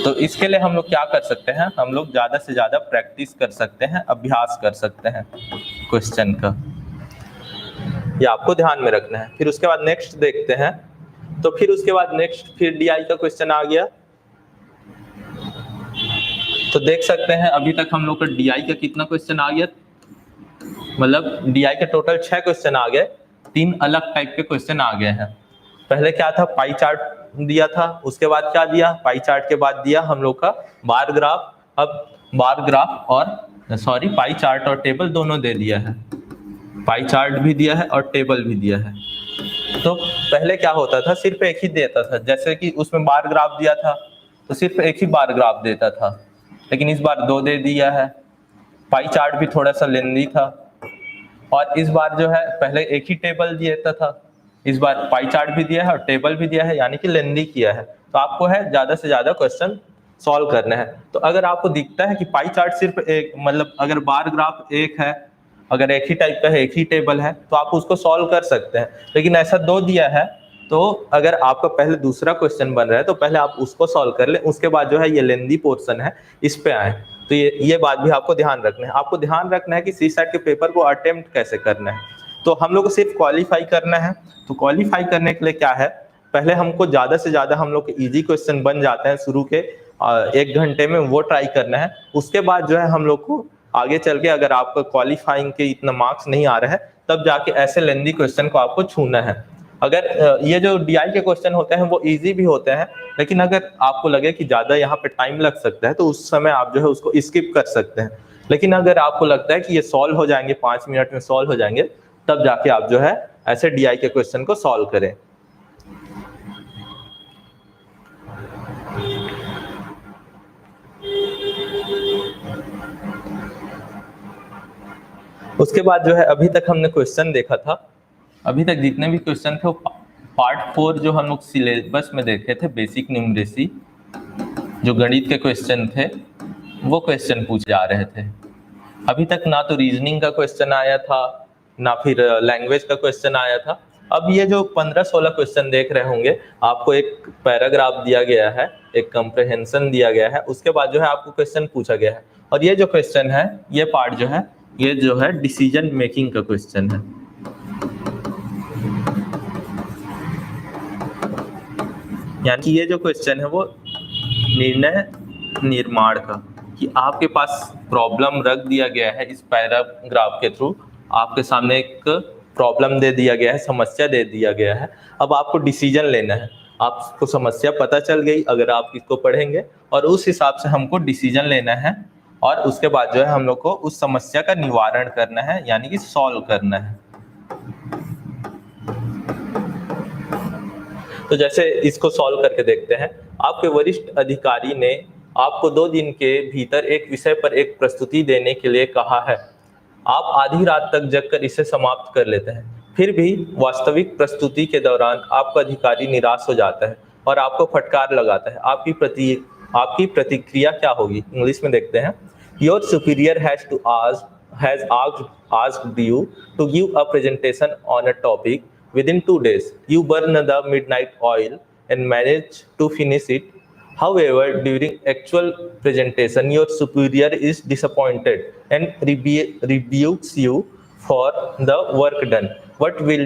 तो इसके लिए हम लोग क्या कर सकते हैं, हम लोग ज्यादा से ज्यादा प्रैक्टिस कर सकते हैं, अभ्यास कर सकते हैं क्वेश्चन का, ये आपको ध्यान में रखना है। फिर उसके बाद नेक्स्ट देखते हैं। तो फिर उसके बाद नेक्स्ट फिर डीआई का क्वेश्चन आ गया। तो देख सकते हैं अभी तक हम लोग का डीआई का कितना क्वेश्चन आ गया, मतलब डीआई के टोटल 6 क्वेश्चन आ गए, 3 अलग टाइप के क्वेश्चन आ गए हैं। पहले क्या था, पाई चार्ट दिया था, उसके बाद क्या दिया, पाई चार्ट के बाद दिया हम लोग का बार ग्राफ। अब बार ग्राफ और पाई चार्ट और टेबल दोनों दे दिया है, पाई चार्ट भी दिया है और टेबल भी दिया है। तो पहले क्या होता था, सिर्फ एक ही देता था, जैसे कि उसमें बार ग्राफ दिया था तो सिर्फ एक ही बार ग्राफ देता था, लेकिन इस बार 2 दे दिया है। पाई चार्ट भी थोड़ा सा लेंदी था, और इस बार जो है पहले एक ही टेबल देता था, इस बार पाई चार्ट भी दिया है और टेबल भी दिया है, यानी कि लेंदी किया है। तो आपको है ज्यादा से ज्यादा क्वेश्चन सॉल्व करना है। तो अगर आपको दिखता है कि पाई चार्ट सिर्फ एक, मतलब अगर बार ग्राफ एक है, अगर एक ही टाइप का है, एक ही टेबल है, तो आप उसको सॉल्व कर सकते हैं। लेकिन ऐसा 2 दिया है, तो अगर आपका पहले दूसरा क्वेश्चन बन रहा है तो पहले आप उसको सॉल्व कर ले, उसके बाद जो है ये लेंदी पोर्शन है इस पे आए। तो ये बात भी आपको ध्यान रखना है। आपको ध्यान रखना है कि सीसैट के पेपर को अटेम्प्ट कैसे करना है। तो हम लोग को सिर्फ क्वालिफाई करना है। तो क्वालिफाई करने के लिए क्या है, पहले हमको ज्यादा से ज्यादा हम लोग के इजी क्वेश्चन बन जाते हैं शुरू के 1 घंटे में, वो ट्राई करना है। उसके बाद जो है हम लोग को आगे चल के अगर आपका क्वालिफाइंग के इतना मार्क्स नहीं आ रहा है, तब जाके ऐसे लेंदी क्वेश्चन को आपको छूना है। अगर ये जो डीआई के क्वेश्चन होते हैं वो इजी भी होते हैं, लेकिन अगर आपको लगे कि ज्यादा यहाँ पे टाइम लग सकता है, तो उस समय आप जो है उसको स्किप कर सकते हैं। लेकिन अगर आपको लगता है कि ये सॉल्व हो जाएंगे, 5 मिनट में सॉल्व हो जाएंगे, तब जाके आप जो है ऐसे डीआई के क्वेश्चन को सॉल्व करें। उसके बाद जो है अभी तक हमने क्वेश्चन देखा था, अभी तक जितने भी क्वेश्चन थे वो पार्ट 4 जो हम लोग सिलेबस में देखे थे, बेसिक न्यूमरेसी, जो गणित के क्वेश्चन थे, वो क्वेश्चन पूछे जा रहे थे। अभी तक ना तो रीजनिंग का क्वेश्चन आया था, ना फिर लैंग्वेज का क्वेश्चन आया था। अब ये जो 15-16 क्वेश्चन देख रहे होंगे, आपको एक पैराग्राफ दिया गया है, एक कंप्रहेंशन दिया गया है, उसके बाद जो है आपको क्वेश्चन पूछा गया है। और ये जो क्वेश्चन है, ये पार्ट जो है, ये जो है डिसीजन मेकिंग का क्वेश्चन है। यानी कि ये जो क्वेश्चन है वो निर्णय निर्माण का, कि आपके पास प्रॉब्लम रख दिया गया है इस पैराग्राफ के थ्रू, आपके सामने एक प्रॉब्लम दे दिया गया है, समस्या दे दिया गया है, अब आपको डिसीजन लेना है। आपको समस्या पता चल गई अगर आप इसको पढ़ेंगे, और उस हिसाब से हमको डिसीजन लेना है, और उसके बाद जो है हम लोग को उस समस्या का निवारण करना है, यानी कि सॉल्व करना है। तो जैसे इसको सॉल्व करके देखते हैं। आपके वरिष्ठ अधिकारी ने आपको 2 दिन के भीतर एक विषय पर एक प्रस्तुति देने के लिए कहा है। आप आधी रात तक जगकर इसे समाप्त कर लेते हैं, फिर भी वास्तविक प्रस्तुति के दौरान आपका अधिकारी निराश हो जाता है और आपको फटकार लगाता है। आपकी प्रतिक्रिया क्या होगी? इंग्लिश में देखते हैं। Your superior has asked you to give a presentation on a topic within 2 days. You burn the midnight oil and manage to finish it. However, during actual presentation, your superior is disappointed and rebukes you for the work done. What will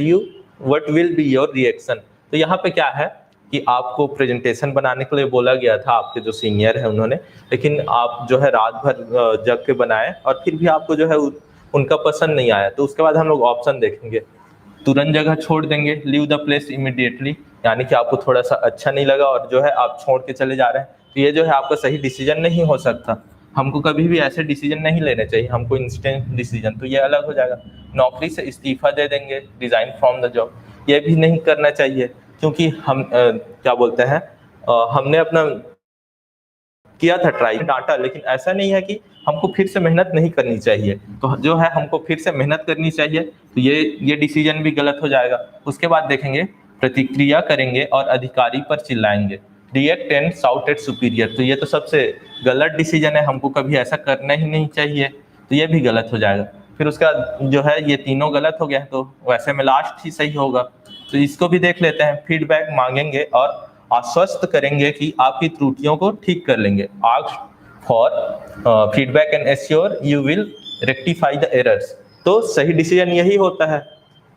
be your reaction? तो यहाँ पे क्या है कि आपको प्रेजेंटेशन बनाने के लिए बोला गया था आपके जो सीनियर है उन्होंने, लेकिन आप जो है रात भर जग के बनाए और फिर भी आपको जो है उनका पसंद नहीं आया। तो उसके बाद हम लोग ऑप्शन देखेंगे, तुरंत जगह छोड़ देंगे, लीव द प्लेस इमीडिएटली, यानी कि आपको थोड़ा सा अच्छा नहीं लगा और जो है आप छोड़ के चले जा रहे हैं, तो ये जो है आपका सही डिसीजन नहीं हो सकता। हमको कभी भी ऐसे डिसीजन नहीं लेने चाहिए, हमको इंस्टेंट डिसीजन, तो ये अलग हो जाएगा। नौकरी से इस्तीफा दे देंगे, रिजाइन फ्रॉम द जॉब, ये भी नहीं करना चाहिए, क्योंकि हम क्या बोलते हैं, हमने अपना किया था ट्राई, डांटा, लेकिन ऐसा नहीं है कि हमको फिर से मेहनत नहीं करनी चाहिए। तो जो है हमको फिर से मेहनत करनी चाहिए, तो ये डिसीजन भी गलत हो जाएगा। उसके बाद देखेंगे, प्रतिक्रिया करेंगे और अधिकारी पर चिल्लाएंगे, react and shout at superior, तो ये तो सबसे गलत डिसीजन है, हमको कभी ऐसा करना ही नहीं चाहिए, तो ये भी गलत हो जाएगा। फिर उसका जो है ये तीनों गलत हो गया, तो वैसे में लास्ट ही सही होगा, तो इसको भी देख लेते हैं। फीडबैक मांगेंगे और आश्वस्त करेंगे कि आपकी त्रुटियों को ठीक कर लेंगे, ask for feedback and assure you will rectify the errors. तो सही डिसीजन यही होता है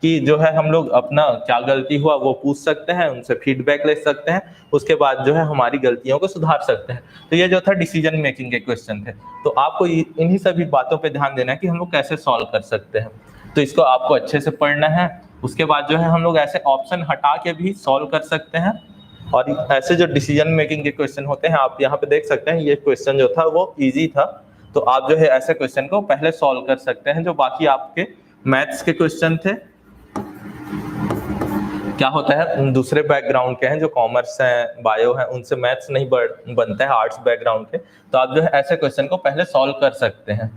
कि जो है हम लोग अपना क्या गलती हुआ वो पूछ सकते हैं, उनसे फीडबैक ले सकते हैं, उसके बाद जो है हमारी गलतियों को सुधार सकते हैं। तो ये जो था डिसीजन मेकिंग के क्वेश्चन थे। तो आपको इन्हीं सभी बातों पे ध्यान देना है कि हम लोग कैसे सॉल्व कर सकते हैं। तो इसको आपको अच्छे से पढ़ना है। उसके बाद जो है हम लोग ऐसे ऑप्शन हटा के भी सॉल्व कर सकते हैं, और ऐसे जो डिसीजन मेकिंग के क्वेश्चन होते हैं, आप यहाँ पे देख सकते हैं, ये क्वेश्चन जो था वो इजी था, तो आप जो है ऐसे क्वेश्चन को पहले सॉल्व कर सकते हैं। जो बाकी आपके मैथ्स के क्वेश्चन थे, क्या होता है, दूसरे बैकग्राउंड के हैं, जो कॉमर्स है, बायो है, उनसे मैथ्स नहीं बनता है, आर्ट्स बैकग्राउंड के, तो आप जो है ऐसे क्वेश्चन को पहले सॉल्व कर सकते हैं।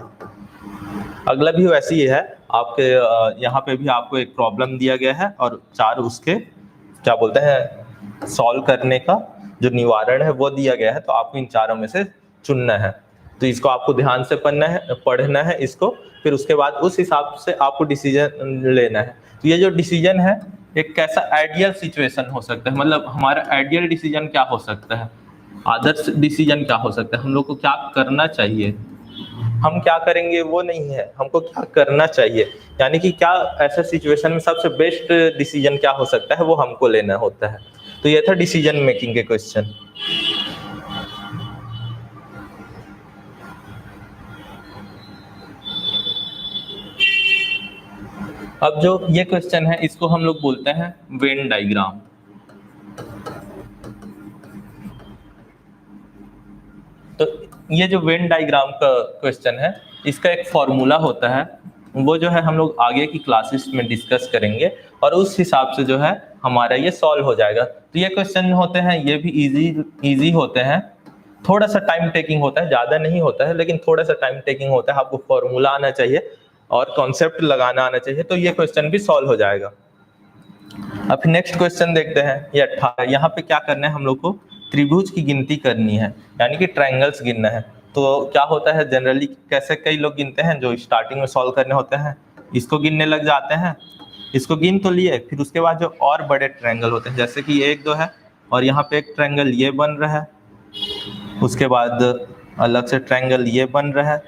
अगला भी वैसे ही है, आपके यहाँ पे भी आपको एक प्रॉब्लम दिया गया है और 4 उसके क्या बोलते हैं सॉल्व करने का जो निवारण है वो दिया गया है, तो आपको इन चारों में से चुनना है। तो इसको आपको ध्यान से पढ़ना है इसको, फिर उसके बाद उस हिसाब से आपको डिसीजन लेना है। तो ये जो डिसीजन है एक कैसा आइडियल सिचुएशन हो सकता है, मतलब हमारा आइडियल डिसीजन क्या हो सकता है, आदर्श डिसीजन क्या हो सकता है, हम लोग को क्या करना चाहिए, हम क्या करेंगे वो नहीं है, हमको क्या करना चाहिए, यानी कि क्या ऐसा सिचुएशन में सबसे बेस्ट डिसीजन क्या हो सकता है वो हमको लेना होता है। तो ये था डिसीजन मेकिंग के क्वेश्चन। अब जो ये क्वेश्चन है इसको हम लोग बोलते हैं वेन डायग्राम। तो ये जो वेन डायग्राम का क्वेश्चन है, इसका एक फॉर्मूला होता है, वो जो है हम लोग आगे की क्लासेस में डिस्कस करेंगे, और उस हिसाब से जो है हमारा ये सॉल्व हो जाएगा। तो ये क्वेश्चन होते हैं, ये भी इजी होते हैं, थोड़ा सा टाइम टेकिंग होता है, ज़्यादा नहीं होता है, लेकिन थोड़ा सा टाइम टेकिंग होता है। आपको फॉर्मूला आना चाहिए और कॉन्सेप्ट लगाना आना चाहिए, तो ये क्वेश्चन भी सॉल्व हो जाएगा। अब नेक्स्ट क्वेश्चन देखते हैं, ये 18। यहाँ पे क्या करना है, हम लोग को त्रिभुज की गिनती करनी है, यानी कि ट्रायंगल्स गिनना है। तो क्या होता है जनरली, कैसे कई लोग गिनते हैं, जो स्टार्टिंग में सॉल्व करने होते हैं इसको गिनने लग जाते हैं, इसको गिन तो लिए, फिर उसके बाद जो और बड़े ट्रायंगल होते हैं, जैसे कि 1 2 है और यहाँ पे एक ट्रायंगल ये बन रहा है, उसके बाद अलग से ट्रायंगल ये बन रहा है,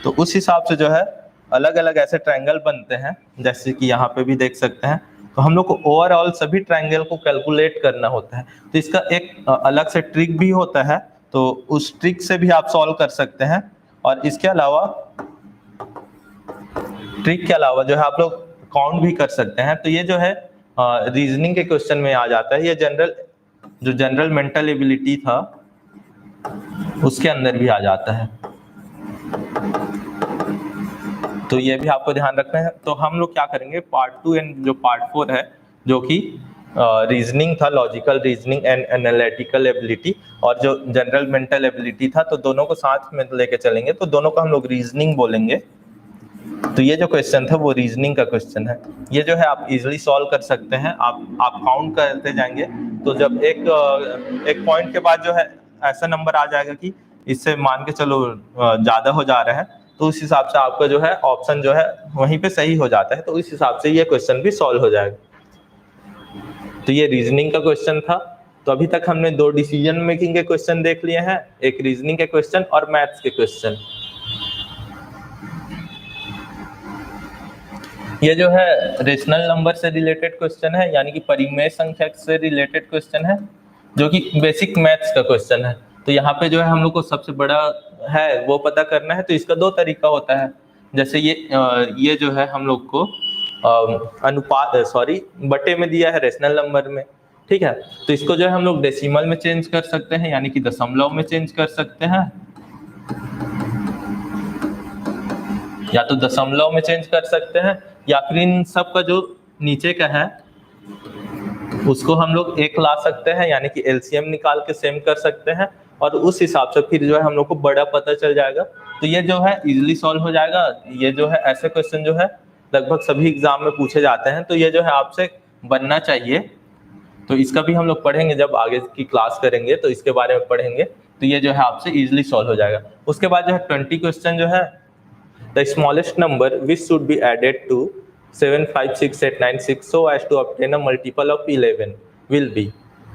तो उस हिसाब से जो है अलग अलग ऐसे ट्रायंगल बनते हैं, जैसे कि यहाँ पे भी देख सकते हैं। तो हम लोग को ओवरऑल सभी ट्रायंगल को कैलकुलेट करना होता है, तो इसका एक अलग से ट्रिक भी होता है, तो उस ट्रिक से भी आप सॉल्व कर सकते हैं। और इसके अलावा ट्रिक के अलावा जो है आप लोग काउंट भी कर सकते हैं। तो ये जो है रीजनिंग के क्वेश्चन में आ जाता है, ये जनरल मेंटल एबिलिटी था उसके अंदर भी आ जाता है, तो ये भी आपको ध्यान रखना है। तो हम लोग क्या करेंगे, पार्ट 2 एंड जो पार्ट 4 है, जो कि रीजनिंग था, logical reasoning and analytical ability, और जो जनरल मेंटल एबिलिटी था, तो दोनों को साथ में लेके चलेंगे, तो दोनों को हम लोग रीजनिंग बोलेंगे। तो ये जो क्वेश्चन था वो रीजनिंग का क्वेश्चन है, ये जो है आप इजीली सॉल्व कर सकते हैं। आप काउंट करते जाएंगे, तो जब एक पॉइंट के बाद जो है ऐसा नंबर आ जाएगा कि इससे मान के चलो ज्यादा हो जा रहा है, तो उस हिसाब से आपका जो है ऑप्शन जो है वहीं पे सही हो जाता है, तो उस हिसाब से ये क्वेश्चन भी सॉल्व हो जाएगा। तो ये रीजनिंग का क्वेश्चन था। तो अभी तक हमने 2 डिसीजन मेकिंग के क्वेश्चन देख लिए हैं, एक रीजनिंग के क्वेश्चन और मैथ्स के क्वेश्चन। ये जो है रेशनल नंबर से रिलेटेड क्वेश्चन है, यानी कि परिमेय संख्या से रिलेटेड क्वेश्चन है। जो कि बेसिक मैथ्स का क्वेश्चन है। तो यहाँ पे जो है हम लोग को सबसे बड़ा है वो पता करना है। तो इसका दो तरीका होता है, जैसे ये जो है हम लोग को अनुपात बटे में दिया है रेशनल नंबर में, ठीक है। तो इसको जो है हम लोग डेसिमल में चेंज कर सकते हैं, यानी कि दशमलव में चेंज कर सकते हैं, या तो दशमलव में चेंज कर सकते हैं, या फिर इन सब का जो नीचे का है उसको हम लोग एक ला सकते हैं, यानी कि एलसीएम निकाल के सेम कर सकते हैं, और उस हिसाब से फिर जो है हम लोग को बड़ा पता चल जाएगा। तो ये जो है इजीली सॉल्व हो जाएगा। ये जो है ऐसे क्वेश्चन जो है लगभग सभी एग्जाम में पूछे जाते हैं, तो ये जो है आपसे बनना चाहिए। तो इसका भी हम लोग पढ़ेंगे, जब आगे की क्लास करेंगे तो इसके बारे में पढ़ेंगे। तो ये जो है आपसे इजीली सॉल्व हो जाएगा। उसके बाद जो है 20 क्वेश्चन जो है, the smallest number which should be added to 7 5 6 8 9 6 so as to obtain a multiple of 11 will be।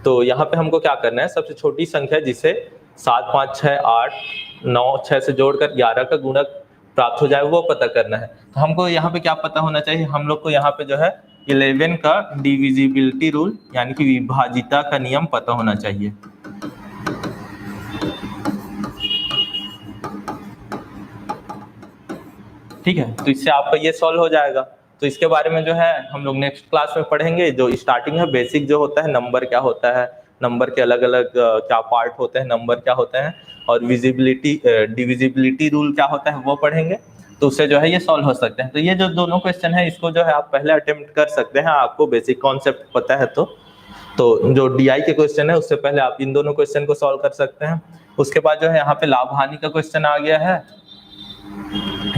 तो यहाँ पे हमको क्या करना है, सबसे छोटी संख्या जिसे 7 5 6 8 9 6 से जोड़कर 11 का गुणक प्राप्त हो जाए वो पता करना है। तो हमको यहाँ पे क्या पता होना चाहिए, हम लोग को यहाँ पे जो है 11 का डिविजिबिलिटी रूल यानी कि विभाजिता का नियम पता होना चाहिए। ठीक है, तो इससे आपका ये सॉल्व हो जाएगा। तो इसके बारे में जो है हम लोग नेक्स्ट क्लास में पढ़ेंगे। जो स्टार्टिंग है बेसिक जो होता है, नंबर क्या होता है, नंबर के अलग अलग क्या पार्ट होते हैं, नंबर क्या होते हैं, और विजिबिलिटी डिविजिबिलिटी रूल क्या होता है वो पढ़ेंगे। तो उससे जो है ये सॉल्व हो सकते हैं। तो ये जो दोनों क्वेश्चन है इसको जो है आप पहले अटेम्प्ट कर सकते हैं, आपको बेसिक कॉन्सेप्ट पता है तो जो डीआई के क्वेश्चन है उससे पहले आप इन दोनों क्वेश्चन को सॉल्व कर सकते हैं। उसके बाद जो है यहाँ पे लाभ हानि का क्वेश्चन आ गया है,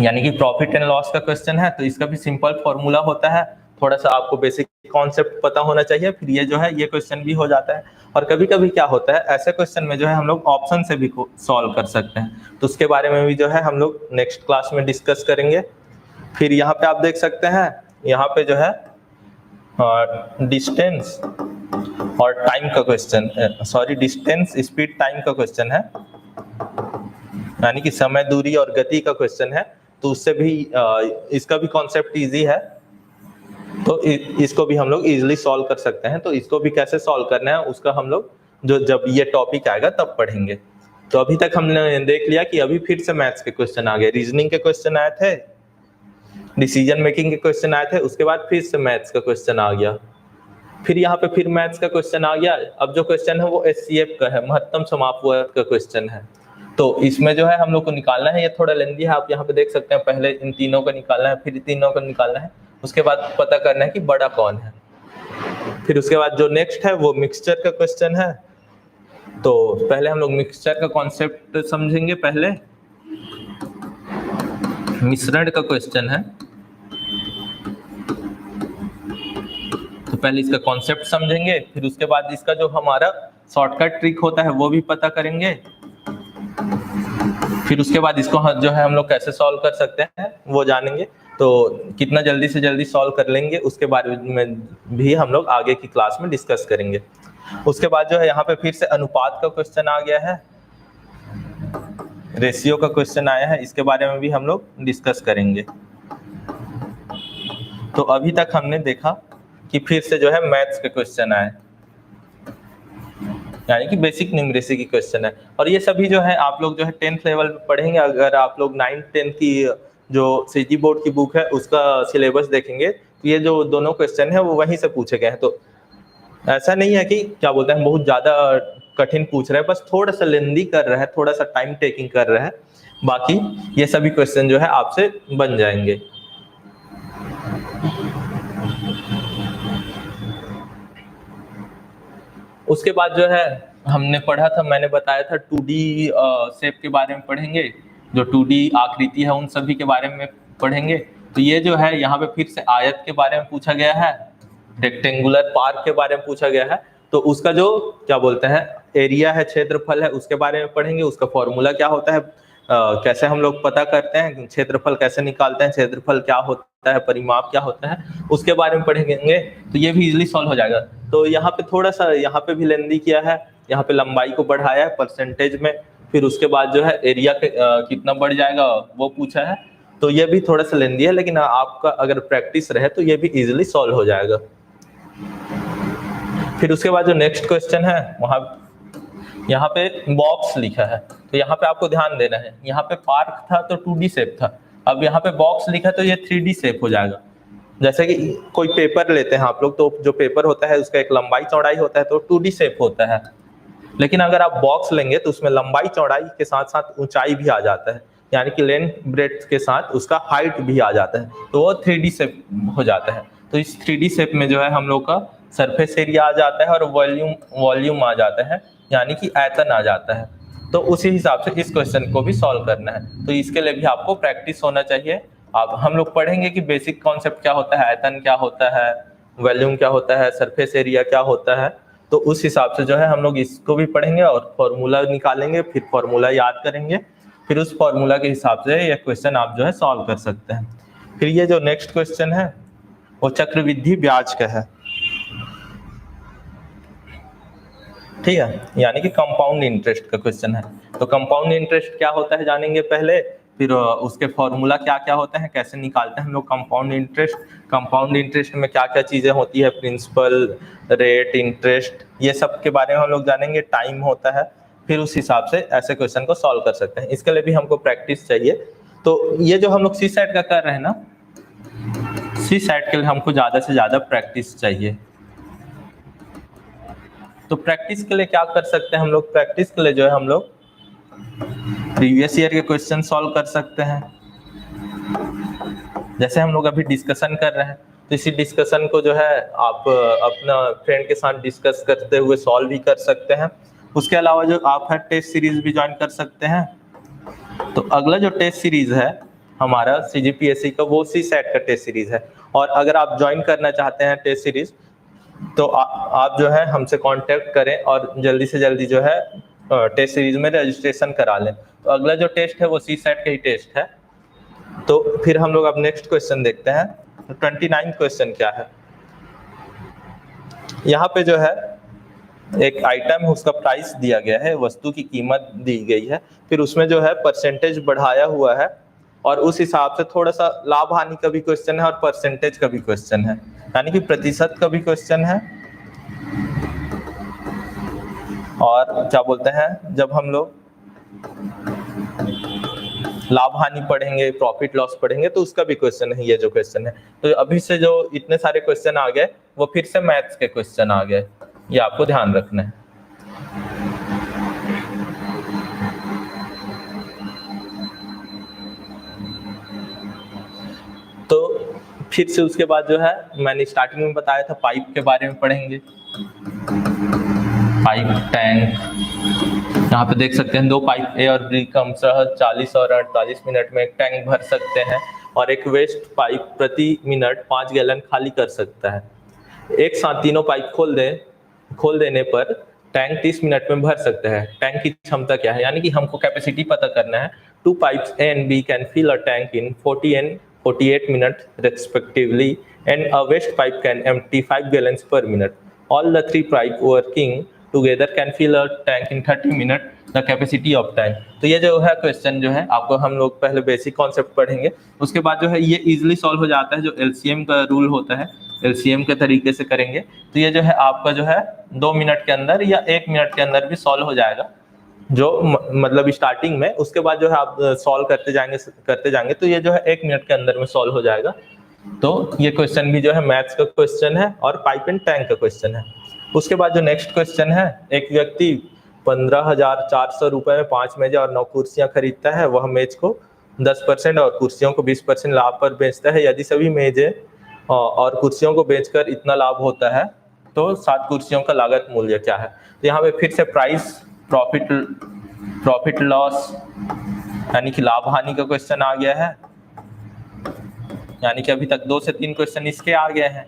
यानी कि प्रॉफिट एंड लॉस का क्वेश्चन है। तो इसका भी सिंपल फॉर्मूला होता है, थोड़ा सा आपको बेसिक कॉन्सेप्ट पता होना चाहिए, फिर ये जो है ये क्वेश्चन भी हो जाता है। और कभी कभी क्या होता है ऐसे क्वेश्चन में जो है हम लोग ऑप्शन से भी सॉल्व कर सकते हैं। तो उसके बारे में भी जो है हम लोग नेक्स्ट क्लास में डिस्कस करेंगे। फिर यहाँ पे आप देख सकते हैं, यहाँ पे जो है डिस्टेंस और टाइम का क्वेश्चन, डिस्टेंस स्पीड टाइम का क्वेश्चन है, यानी कि समय दूरी और गति का क्वेश्चन है। तो उससे भी इसका भी कॉन्सेप्ट इजी है, तो इसको भी हम लोग इजीली सॉल्व कर सकते हैं। तो इसको भी कैसे सॉल्व करना है उसका हम लोग जब ये टॉपिक आएगा तब पढ़ेंगे। तो अभी तक हमने देख लिया कि अभी फिर से मैथ्स के क्वेश्चन आ गए, रीजनिंग के क्वेश्चन आए थे, डिसीजन मेकिंग के क्वेश्चन आए थे, उसके बाद फिर से मैथ्स का क्वेश्चन आ गया, फिर यहाँ पे फिर मैथ्स का क्वेश्चन आ गया। अब जो क्वेश्चन है वो एचसीएफ का है, महत्तम समापवर्ग का क्वेश्चन है। तो इसमें जो है हम लोग को निकालना है, ये थोड़ा लेंदी है, आप यहाँ पे देख सकते हैं। पहले इन तीनों का निकालना है, फिर तीनों का निकालना है, उसके बाद पता करना है कि बड़ा कौन है। फिर उसके बाद जो नेक्स्ट है वो मिक्सचर का क्वेश्चन है। तो पहले हम लोग मिक्सचर का कॉन्सेप्ट समझेंगे, पहले मिश्रण का क्वेश्चन है। तो पहले इसका कॉन्सेप्ट समझेंगे, फिर उसके बाद इसका जो हमारा शॉर्टकट ट्रिक होता है वो भी पता करेंगे, फिर उसके बाद इसको जो है हम लोग कैसे सॉल्व कर सकते हैं वो जानेंगे। तो कितना जल्दी से जल्दी सॉल्व कर लेंगे उसके बारे में भी हम लोग आगे की क्लास में डिस्कस करेंगे। उसके बाद जो है यहाँ पे फिर से अनुपात का क्वेश्चन आ गया है, रेशियो का क्वेश्चन आया है, इसके बारे में भी हम लोग डिस्कस करेंगे। तो अभी तक हमने देखा कि फिर से जो है मैथ्स के क्वेश्चन आए, यानी कि बेसिक न्यूमरेसी की क्वेश्चन है। और ये सभी जो है आप लोग जो है 10th लेवल में पढ़ेंगे। अगर आप लोग 9th 10th की जो सीजी बोर्ड की बुक है उसका सिलेबस देखेंगे तो ये जो दोनों क्वेश्चन है वो वहीं से पूछे गए हैं। तो ऐसा नहीं है कि क्या बोलते हैं बहुत ज्यादा कठिन पूछ रहे हैं, बस थोड़ा सा लेंदी कर रहा है, थोड़ा सा टाइम टेकिंग कर रहा है, बाकी ये सभी क्वेश्चन जो है आपसे बन जाएंगे। उसके बाद जो है हमने पढ़ा था, मैंने बताया था 2D शेप के बारे में पढ़ेंगे, जो 2D आकृति है उन सभी के बारे में पढ़ेंगे। तो ये जो है यहाँ पे फिर से आयत के बारे में पूछा गया है, रेक्टेंगुलर पार्क के बारे में पूछा गया है। तो उसका जो क्या बोलते हैं एरिया है, क्षेत्रफल है, उसके बारे में पढ़ेंगे, उसका फॉर्मूला क्या होता है, कैसे हम लोग पता करते हैं, क्षेत्रफल कैसे निकालते हैं, क्षेत्रफल क्या होता है, परिमाप क्या होता है, उसके बारे में पढ़ेंगे। तो ये भी इजीली सॉल्व हो जाएगा। तो यहाँ पे थोड़ा सा यहाँ पे भी लेंदी किया है, यहाँ पे लंबाई को बढ़ाया है परसेंटेज में, फिर उसके बाद जो है एरिया कितना बढ़ जाएगा वो पूछा है। तो ये भी थोड़ा सा लेंदी है, लेकिन आपका अगर प्रैक्टिस रहे तो ये भी इजीली सॉल्व हो जाएगा। फिर उसके बाद जो नेक्स्ट क्वेश्चन है वहाँ यहाँ पे बॉक्स लिखा है, तो यहाँ पे आपको ध्यान देना है। यहाँ पे पार्क था तो 2D शेप था, अब यहाँ पे बॉक्स लिखा तो ये 3D शेप हो जाएगा। जैसे कि कोई पेपर लेते हैं आप लोग, तो जो पेपर होता है उसका एक लंबाई चौड़ाई होता है, तो 2D शेप होता है। लेकिन अगर आप बॉक्स लेंगे तो उसमें लंबाई चौड़ाई के साथ साथ ऊंचाई भी आ जाता है, यानी कि लेंथ ब्रेड्थ के साथ उसका हाइट भी आ जाता है, तो वो 3D शेप हो जाता है। तो इस 3D शेप में जो है हम लोग का सरफेस एरिया आ जाता है और वॉल्यूम आ जाता है, यानी कि आयतन आ जाता है। तो उसी हिसाब से इस क्वेश्चन को भी सॉल्व करना है। तो इसके लिए भी आपको प्रैक्टिस होना चाहिए। अब हम लोग पढ़ेंगे कि बेसिक कॉन्सेप्ट क्या होता है, आयतन क्या होता है, वॉल्यूम क्या होता है, सरफेस एरिया क्या होता है। तो उस हिसाब से जो है हम लोग इसको भी पढ़ेंगे और फॉर्मूला निकालेंगे, फिर फॉर्मूला याद करेंगे, फिर उस फॉर्मूला के हिसाब से ये क्वेश्चन आप जो है सॉल्व कर सकते हैं। फिर ये जो नेक्स्ट क्वेश्चन है वो चक्रवृद्धि ब्याज का है, ठीक है, यानी कि कंपाउंड इंटरेस्ट का क्वेश्चन है। तो कंपाउंड इंटरेस्ट क्या होता है जानेंगे पहले, फिर उसके फॉर्मूला क्या क्या होते हैं, कैसे निकालते हैं हम लोग कंपाउंड इंटरेस्ट, कंपाउंड इंटरेस्ट में क्या क्या चीजें होती है, प्रिंसिपल, रेट, इंटरेस्ट, ये सब के बारे में हम लोग जानेंगे, टाइम होता है। फिर उस हिसाब से ऐसे क्वेश्चन को सॉल्व कर सकते हैं। इसके लिए भी हमको प्रैक्टिस चाहिए। तो ये जो हम लोग सी सेट का कर रहे हैं ना, सी सेट के लिए हमको ज्यादा से ज्यादा प्रैक्टिस चाहिए। तो प्रैक्टिस के लिए क्या कर सकते हैं हम लोग, प्रैक्टिस के लिए जो है हम लोग प्रीवियस ईयर के क्वेश्चन सॉल्व कर सकते हैं। जैसे हम लोग अभी डिस्कशन कर रहे हैं, तो इसी डिस्कशन को जो है आप अपना फ्रेंड के साथ डिस्कस करते हुए सॉल्व भी कर सकते हैं। उसके अलावा जो आप है टेस्ट सीरीज भी ज्वाइन कर सकते हैं। तो अगला जो टेस्ट सीरीज है हमारा CGPSC का, वो सी सेट का टेस्ट सीरीज है। और अगर आप ज्वाइन करना चाहते हैं टेस्ट सीरीज, तो आप जो है हमसे कांटेक्ट करें और जल्दी से जल्दी जो है टेस्ट सीरीज में रजिस्ट्रेशन करा लें। तो अगला जो टेस्ट है वो सी सेट का ही टेस्ट है। तो फिर हम लोग अब नेक्स्ट क्वेश्चन देखते हैं। तो 29 क्वेश्चन क्या है, यहाँ पे जो है एक आइटम है, उसका प्राइस दिया गया है, वस्तु की कीमत दी गई है, फिर उसमें जो है परसेंटेज बढ़ाया हुआ है, और उस हिसाब से थोड़ा सा लाभ हानि का भी क्वेश्चन है और परसेंटेज का भी क्वेश्चन है, यानी कि प्रतिशत का भी क्वेश्चन है। और क्या बोलते हैं, जब हम लोग लाभ हानि पढ़ेंगे, प्रॉफिट लॉस पढ़ेंगे, तो उसका भी क्वेश्चन है ये जो क्वेश्चन है। तो अभी से जो इतने सारे क्वेश्चन आ गए वो फिर से मैथ्स के क्वेश्चन आ गए, ये आपको ध्यान रखना है। तो फिर से उसके बाद जो है मैंने स्टार्टिंग में बताया था पाइप के बारे में पढ़ेंगे। पाइप, टैंक, यहाँ पे देख सकते हैं 2 पाइप ए और बी क्रमशः 40 और 48 मिनट में एक टैंक भर सकते हैं, और एक वेस्ट पाइप प्रति मिनट 5 गैलन खाली कर सकता है। एक साथ तीनों पाइप खोल देने पर टैंक 30 मिनट में भर सकता है। टैंक की क्षमता क्या है, यानी कि हमको कैपेसिटी पता करना है। 2 pipes A and B can fill a tank in 40 and 48 minutes respectively, and a waste pipe can empty 5 gallons per minute. All the 3 pipes working together can fill a tank in 30 minutes, the capacity of tank। तो ये जो है क्वेश्चन जो है आपको हम लोग पहले बेसिक कॉन्सेप्ट पढ़ेंगे, उसके बाद जो है ये इजीली सॉल्व हो जाता है। जो LCM का रूल होता है, LCM के तरीके से करेंगे तो ये जो है आपका जो है 2 मिनट के अंदर या 1 मिनट के अंदर भी सॉल्व हो जाएगा, जो मतलब स्टार्टिंग में। उसके बाद जो है आप सॉल्व करते जाएंगे तो ये जो है 1 मिनट के अंदर में सॉल्व हो जाएगा। तो ये क्वेश्चन भी जो है मैथ्स का क्वेश्चन है और पाइप एंड टैंक का क्वेश्चन है। उसके बाद जो नेक्स्ट क्वेश्चन है, एक व्यक्ति 15,400 रुपए में 5 मेजें और 9 कुर्सियां खरीदता है। वह मेज को 10% और कुर्सियों को 20% लाभ पर बेचता है। यदि सभी मेजें और कुर्सियों को बेचकर इतना लाभ होता है तो 7 कुर्सियों का लागत मूल्य क्या है। तो यहाँ पे फिर से प्राइस, प्रॉफिट लॉस, यानी कि लाभ हानि का क्वेश्चन आ गया है। यानी कि अभी तक 2 से 3 क्वेश्चन इसके आ गए हैं,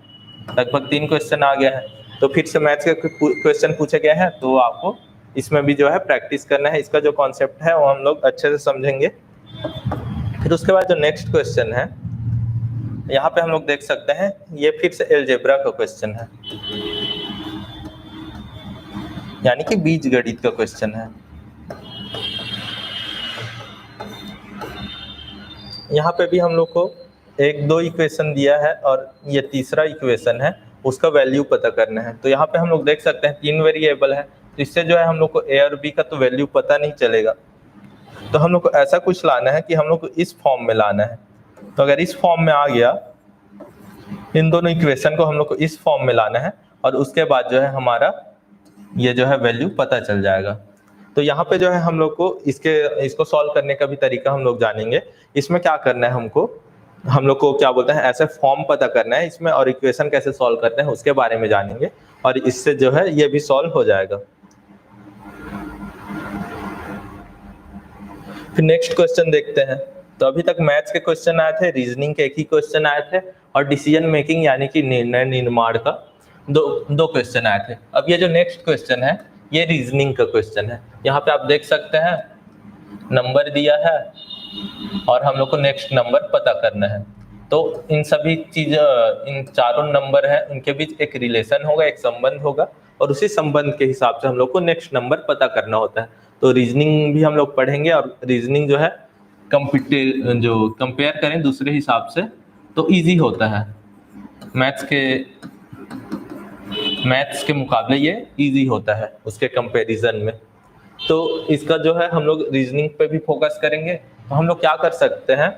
लगभग 3 क्वेश्चन आ गए हैं। तो फिर से मैथ्स के क्वेश्चन पूछे गए हैं, तो आपको इसमें भी जो है प्रैक्टिस करना है। इसका जो कॉन्सेप्ट है वो हम लोग अच्छे से समझेंगे। फिर उसके बाद जो नेक्स्ट क्वेश्चन है, यहाँ पे हम लोग देख सकते हैं, ये फिर से अलजेब्रा का क्वेश्चन है, यानी कि बीजगणित का क्वेश्चन है। यहाँ पे भी हम लोग को 1-2 इक्वेशन दिया है और ये तीसरा इक्वेशन है, उसका वैल्यू पता करना है। तो यहाँ पे हम लोग देख सकते हैं 3 वेरिएबल है, तो इससे जो है हम लोग को ए और बी का तो वैल्यू पता नहीं चलेगा। तो हम लोग को ऐसा कुछ लाना है कि हम लोग को इस फॉर्म में लाना है। तो अगर इस फॉर्म में आ गया, इन दोनों इक्वेशन को हम लोग को इस फॉर्म में लाना है और उसके बाद जो है हमारा ये जो है वैल्यू पता चल जाएगा। तो यहाँ पे जो है हम लोग को इसको सॉल्व करने का भी तरीका हम लोग जानेंगे। इसमें क्या करना है हम लोग को क्या बोलते हैं, ऐसे फॉर्म पता करना है इसमें, और इक्वेशन कैसे सॉल्व करते हैं उसके बारे में जानेंगे, और इससे जो है ये भी सॉल्व हो जाएगा। फिर नेक्स्ट क्वेश्चन देखते हैं। तो अभी तक मैथ्स के क्वेश्चन आए थे, रीजनिंग के एक ही क्वेश्चन आए थे, और डिसीजन मेकिंग यानी कि निर्णय निर्माण का दो क्वेश्चन आए थे। अब ये जो नेक्स्ट क्वेश्चन है ये रीजनिंग का क्वेश्चन है। यहाँ पे आप देख सकते हैं नंबर दिया है और हम लोग को नेक्स्ट नंबर पता करना है। तो इन सभी इन चारों नंबर है उनके बीच एक रिलेशन होगा, एक संबंध होगा, और उसी संबंध के हिसाब से हम लोग को नेक्स्ट नंबर पता करना होता है। तो रीजनिंग भी हम लोग पढ़ेंगे, और रीजनिंग जो है कंपेयर करें दूसरे हिसाब से तो इजी होता है। मैथ्स के मुकाबले ये इजी होता है उसके कंपैरिजन में। तो इसका जो है हम लोग रीजनिंग पे भी फोकस करेंगे। तो हम लोग क्या कर सकते हैं,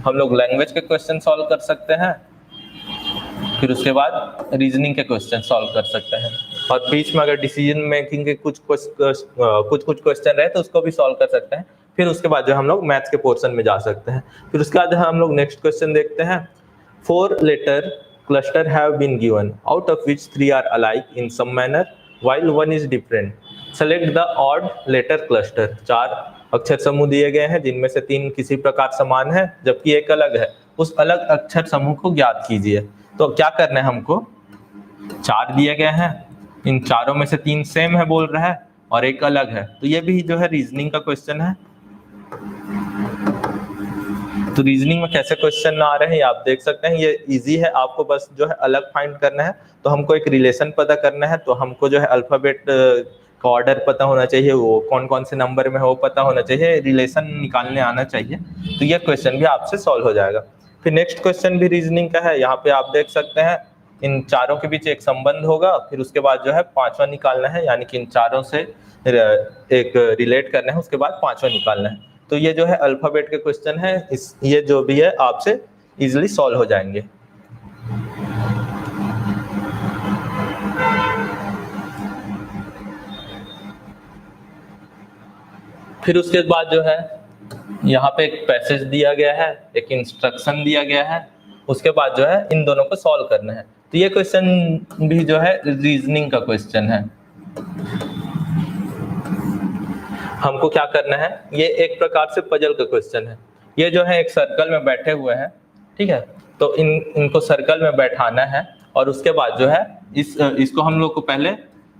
हम लोग लैंग्वेज के क्वेश्चन सॉल्व कर सकते हैं, फिर उसके बाद रीजनिंग के क्वेश्चन सॉल्व कर सकते हैं, और बीच में अगर डिसीजन मेकिंग के कुछ क्वेश्चन रहे तो उसको भी सॉल्व कर सकते हैं। फिर उसके बाद जो हम लोग मैथ्स के पोर्शन में जा सकते हैं। फिर उसके बाद हम लोग नेक्स्ट क्वेश्चन देखते हैं। 4 letter cluster have been given, out of which 3 are alike in some manner while 1 is different. Select the odd letter cluster. 4 अक्षर समूह दिए गए हैं जिनमें से 3 किसी प्रकार समान है जबकि एक अलग है। उस अलग अक्षर समूह को ज्ञात कीजिए। तो क्या करना है हमको, 4 दिए गए हैं, इन चारों में से 3 सेम है बोल रहा है और एक अलग है। तो ये भी जो है रीजनिंग का क्वेश्चन है। तो रीजनिंग में कैसे क्वेश्चन आ रहे हैं आप देख सकते हैं, ये इजी है। आपको बस जो है अलग फाइंड करना है। तो हमको एक रिलेशन पता करना है, तो हमको जो है अल्फाबेट का ऑर्डर पता होना चाहिए, वो कौन कौन से नंबर में है वो पता होना चाहिए, रिलेशन निकालने आना चाहिए। तो ये क्वेश्चन भी आपसे सॉल्व हो जाएगा। फिर नेक्स्ट क्वेश्चन भी रीजनिंग का है। यहाँ पे आप देख सकते हैं इन चारों के बीच एक संबंध होगा, फिर उसके बाद जो है 5वां निकालना है, यानी कि इन चारों से एक रिलेट करना है, उसके बाद 5वां निकालना है। तो ये जो है अल्फाबेट के क्वेश्चन है, ये जो भी है आपसे इजीली सॉल्व हो जाएंगे। फिर उसके बाद जो है यहाँ पे एक पैसेज दिया गया है, एक इंस्ट्रक्शन दिया गया है, उसके बाद जो है इन दोनों को सॉल्व करना है। तो ये क्वेश्चन भी जो है रीजनिंग का क्वेश्चन है। हमको क्या करना है, ये एक प्रकार से पजल का क्वेश्चन है। ये जो है एक सर्कल में बैठे हुए हैं, ठीक है। तो इनको सर्कल में बैठाना है और उसके बाद जो है इसको हम लोग को पहले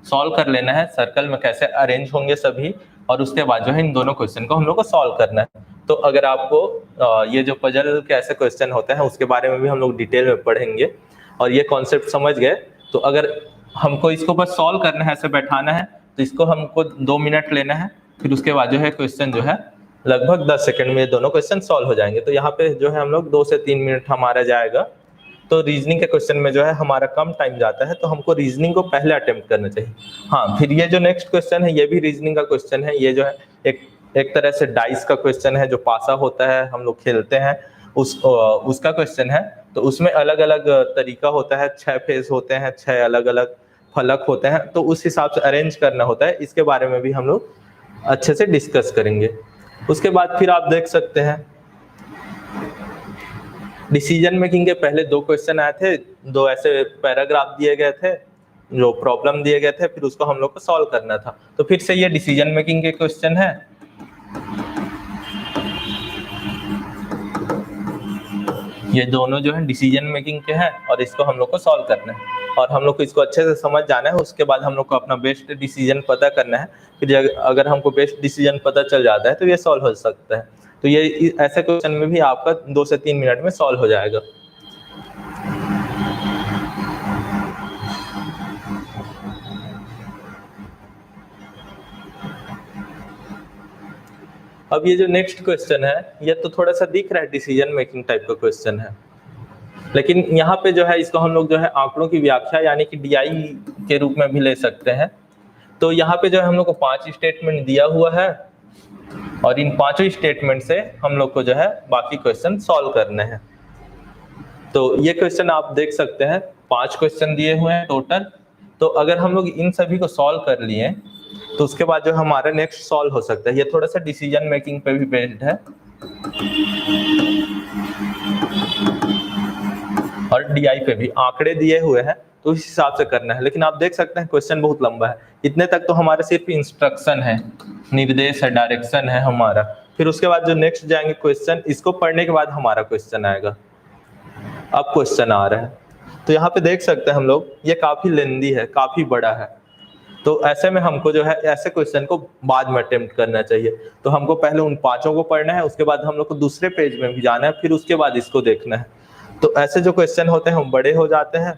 सॉल्व कर लेना है, सर्कल में कैसे अरेंज होंगे सभी, और उसके बाद जो है इन दोनों क्वेश्चन को हम लोग को सॉल्व करना है। तो अगर आपको ये जो पजल के ऐसे क्वेश्चन होते हैं उसके बारे में भी हम लोग डिटेल में पढ़ेंगे, और ये कॉन्सेप्ट समझ गए तो अगर हमको इसको बस सॉल्व करना है, ऐसे बैठाना है, तो इसको हमको 2 मिनट लेना है। फिर उसके बाद जो है क्वेश्चन जो है लगभग 10 सेकंड में दोनों क्वेश्चन सॉल्व हो जाएंगे। तो यहाँ पे जो है हम लोग 2 से 3 मिनट हमारा जाएगा। तो रीजनिंग के क्वेश्चन में जो है हमारा कम टाइम जाता है, तो हमको रीजनिंग को पहले अटेम्प्ट करना चाहिए। हाँ, फिर ये जो नेक्स्ट क्वेश्चन है ये भी रीजनिंग का क्वेश्चन है। ये जो है एक तरह से डाइस का क्वेश्चन है, जो पासा होता है, हम लोग खेलते हैं उसका क्वेश्चन है। तो उसमें अलग अलग तरीका होता है, 6 फेज होते हैं, 6 अलग अलग फलक होते हैं, तो उस हिसाब से अरेंज करना होता है। इसके बारे में भी हम लोग अच्छे से डिस्कस करेंगे। उसके बाद फिर आप देख सकते हैं डिसीजन मेकिंग के पहले 2 क्वेश्चन आए थे, 2 ऐसे पैराग्राफ दिए गए थे, जो प्रॉब्लम दिए गए थे, फिर उसको हम लोग को सॉल्व करना था। तो फिर से ये डिसीजन मेकिंग के क्वेश्चन है। ये दोनों जो है डिसीजन मेकिंग के हैं और इसको हम लोग को सॉल्व करना है, और हम लोग को इसको अच्छे से समझ जाना है। उसके बाद हम लोग को अपना बेस्ट डिसीजन पता करना है। फिर अगर हमको बेस्ट डिसीजन पता चल जाता है तो ये सॉल्व हो सकता है। तो ये ऐसे क्वेश्चन में भी आपका 2 से 3 मिनट में सॉल्व हो जाएगा। अब ये जो नेक्स्ट क्वेश्चन है ये तो थोड़ा सा दिख रहा है डिसीजन मेकिंग टाइप का क्वेश्चन है। लेकिन यहाँ पे जो है इसको हम लोग जो है आंकड़ों की व्याख्या यानी कि DI के रूप में भी ले सकते हैं। तो यहाँ पे जो है हम लोग को 5 स्टेटमेंट दिया हुआ है और इन 5 स्टेटमेंट से हम लोग को जो है बाकी क्वेश्चन सॉल्व करने हैं। तो ये क्वेश्चन आप देख सकते हैं, 5 क्वेश्चन दिए हुए हैं टोटल। तो अगर हम लोग इन सभी को सॉल्व कर लिए तो उसके बाद जो हमारा नेक्स्ट सॉल्व हो सकता है। ये थोड़ा सा डिसीजन मेकिंग पे भी बेस्ड है और DI पे भी आंकड़े दिए हुए हैं, तो इस हिसाब से करना है। लेकिन आप देख सकते हैं क्वेश्चन बहुत लंबा है। इतने तक तो हमारा सिर्फ इंस्ट्रक्शन है, निर्देश है, डायरेक्शन है हमारा। फिर उसके बाद जो नेक्स्ट जाएंगे क्वेश्चन, इसको पढ़ने के बाद हमारा क्वेश्चन आएगा। अब क्वेश्चन आ रहा है, तो यहाँ पे देख सकते हैं हम लोग, ये काफी लेंदी है, काफी बड़ा है। तो ऐसे में हमको जो है ऐसे क्वेश्चन को बाद में अटेम्प्ट करना चाहिए। तो हमको पहले उन 5 को पढ़ना है, उसके बाद हम लोग को दूसरे पेज में भी जाना है, फिर उसके बाद इसको देखना है। तो ऐसे जो क्वेश्चन होते हैं हम बड़े हो जाते हैं।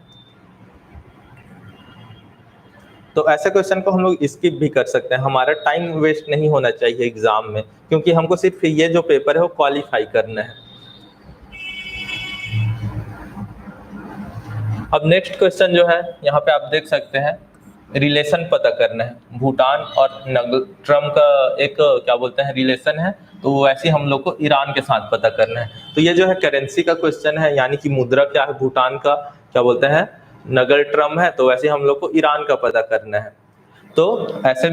तो ऐसे क्वेश्चन को हम लोग स्किप भी कर सकते हैं, हमारा टाइम वेस्ट नहीं होना चाहिए एग्जाम में, क्योंकि हमको सिर्फ ये जो पेपर है वो क्वालिफाई करना है। अब नेक्स्ट क्वेश्चन जो है यहाँ पे आप देख सकते हैं, रिलेशन पता करना है। भूटान और नगरट्रम का एक क्या बोलते हैं रिलेशन है, तो वैसे हम लोग को ईरान के साथ पता करना है। तो ये जो है करेंसी का क्वेश्चन है, यानी कि मुद्रा क्या है भूटान का, क्या बोलते हैं नगरट्रम है, तो वैसे हम लोग को ईरान का पता करना है। तो ऐसे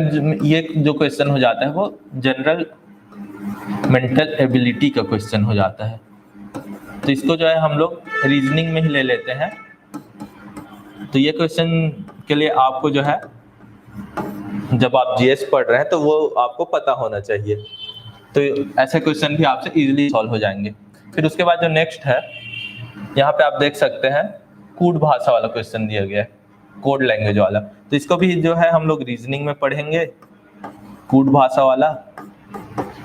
ये जो क्वेश्चन हो जाता है वो जनरल मेंटल एबिलिटी का क्वेश्चन हो जाता है। तो इसको जो है हम लोग रीजनिंग में ही ले लेते हैं। तो ये क्वेश्चन के लिए आपको जो है जब आप GS पढ़ रहे हैं तो वो आपको पता होना चाहिए। तो ऐसे क्वेश्चन भी आपसे इजीली सॉल्व हो जाएंगे। फिर उसके बाद जो नेक्स्ट है, यहाँ पे आप देख सकते हैं कूट भाषा वाला क्वेश्चन दिया गया है, कोड लैंग्वेज वाला। तो इसको भी जो है हम लोग रीजनिंग में पढ़ेंगे, कूट भाषा वाला।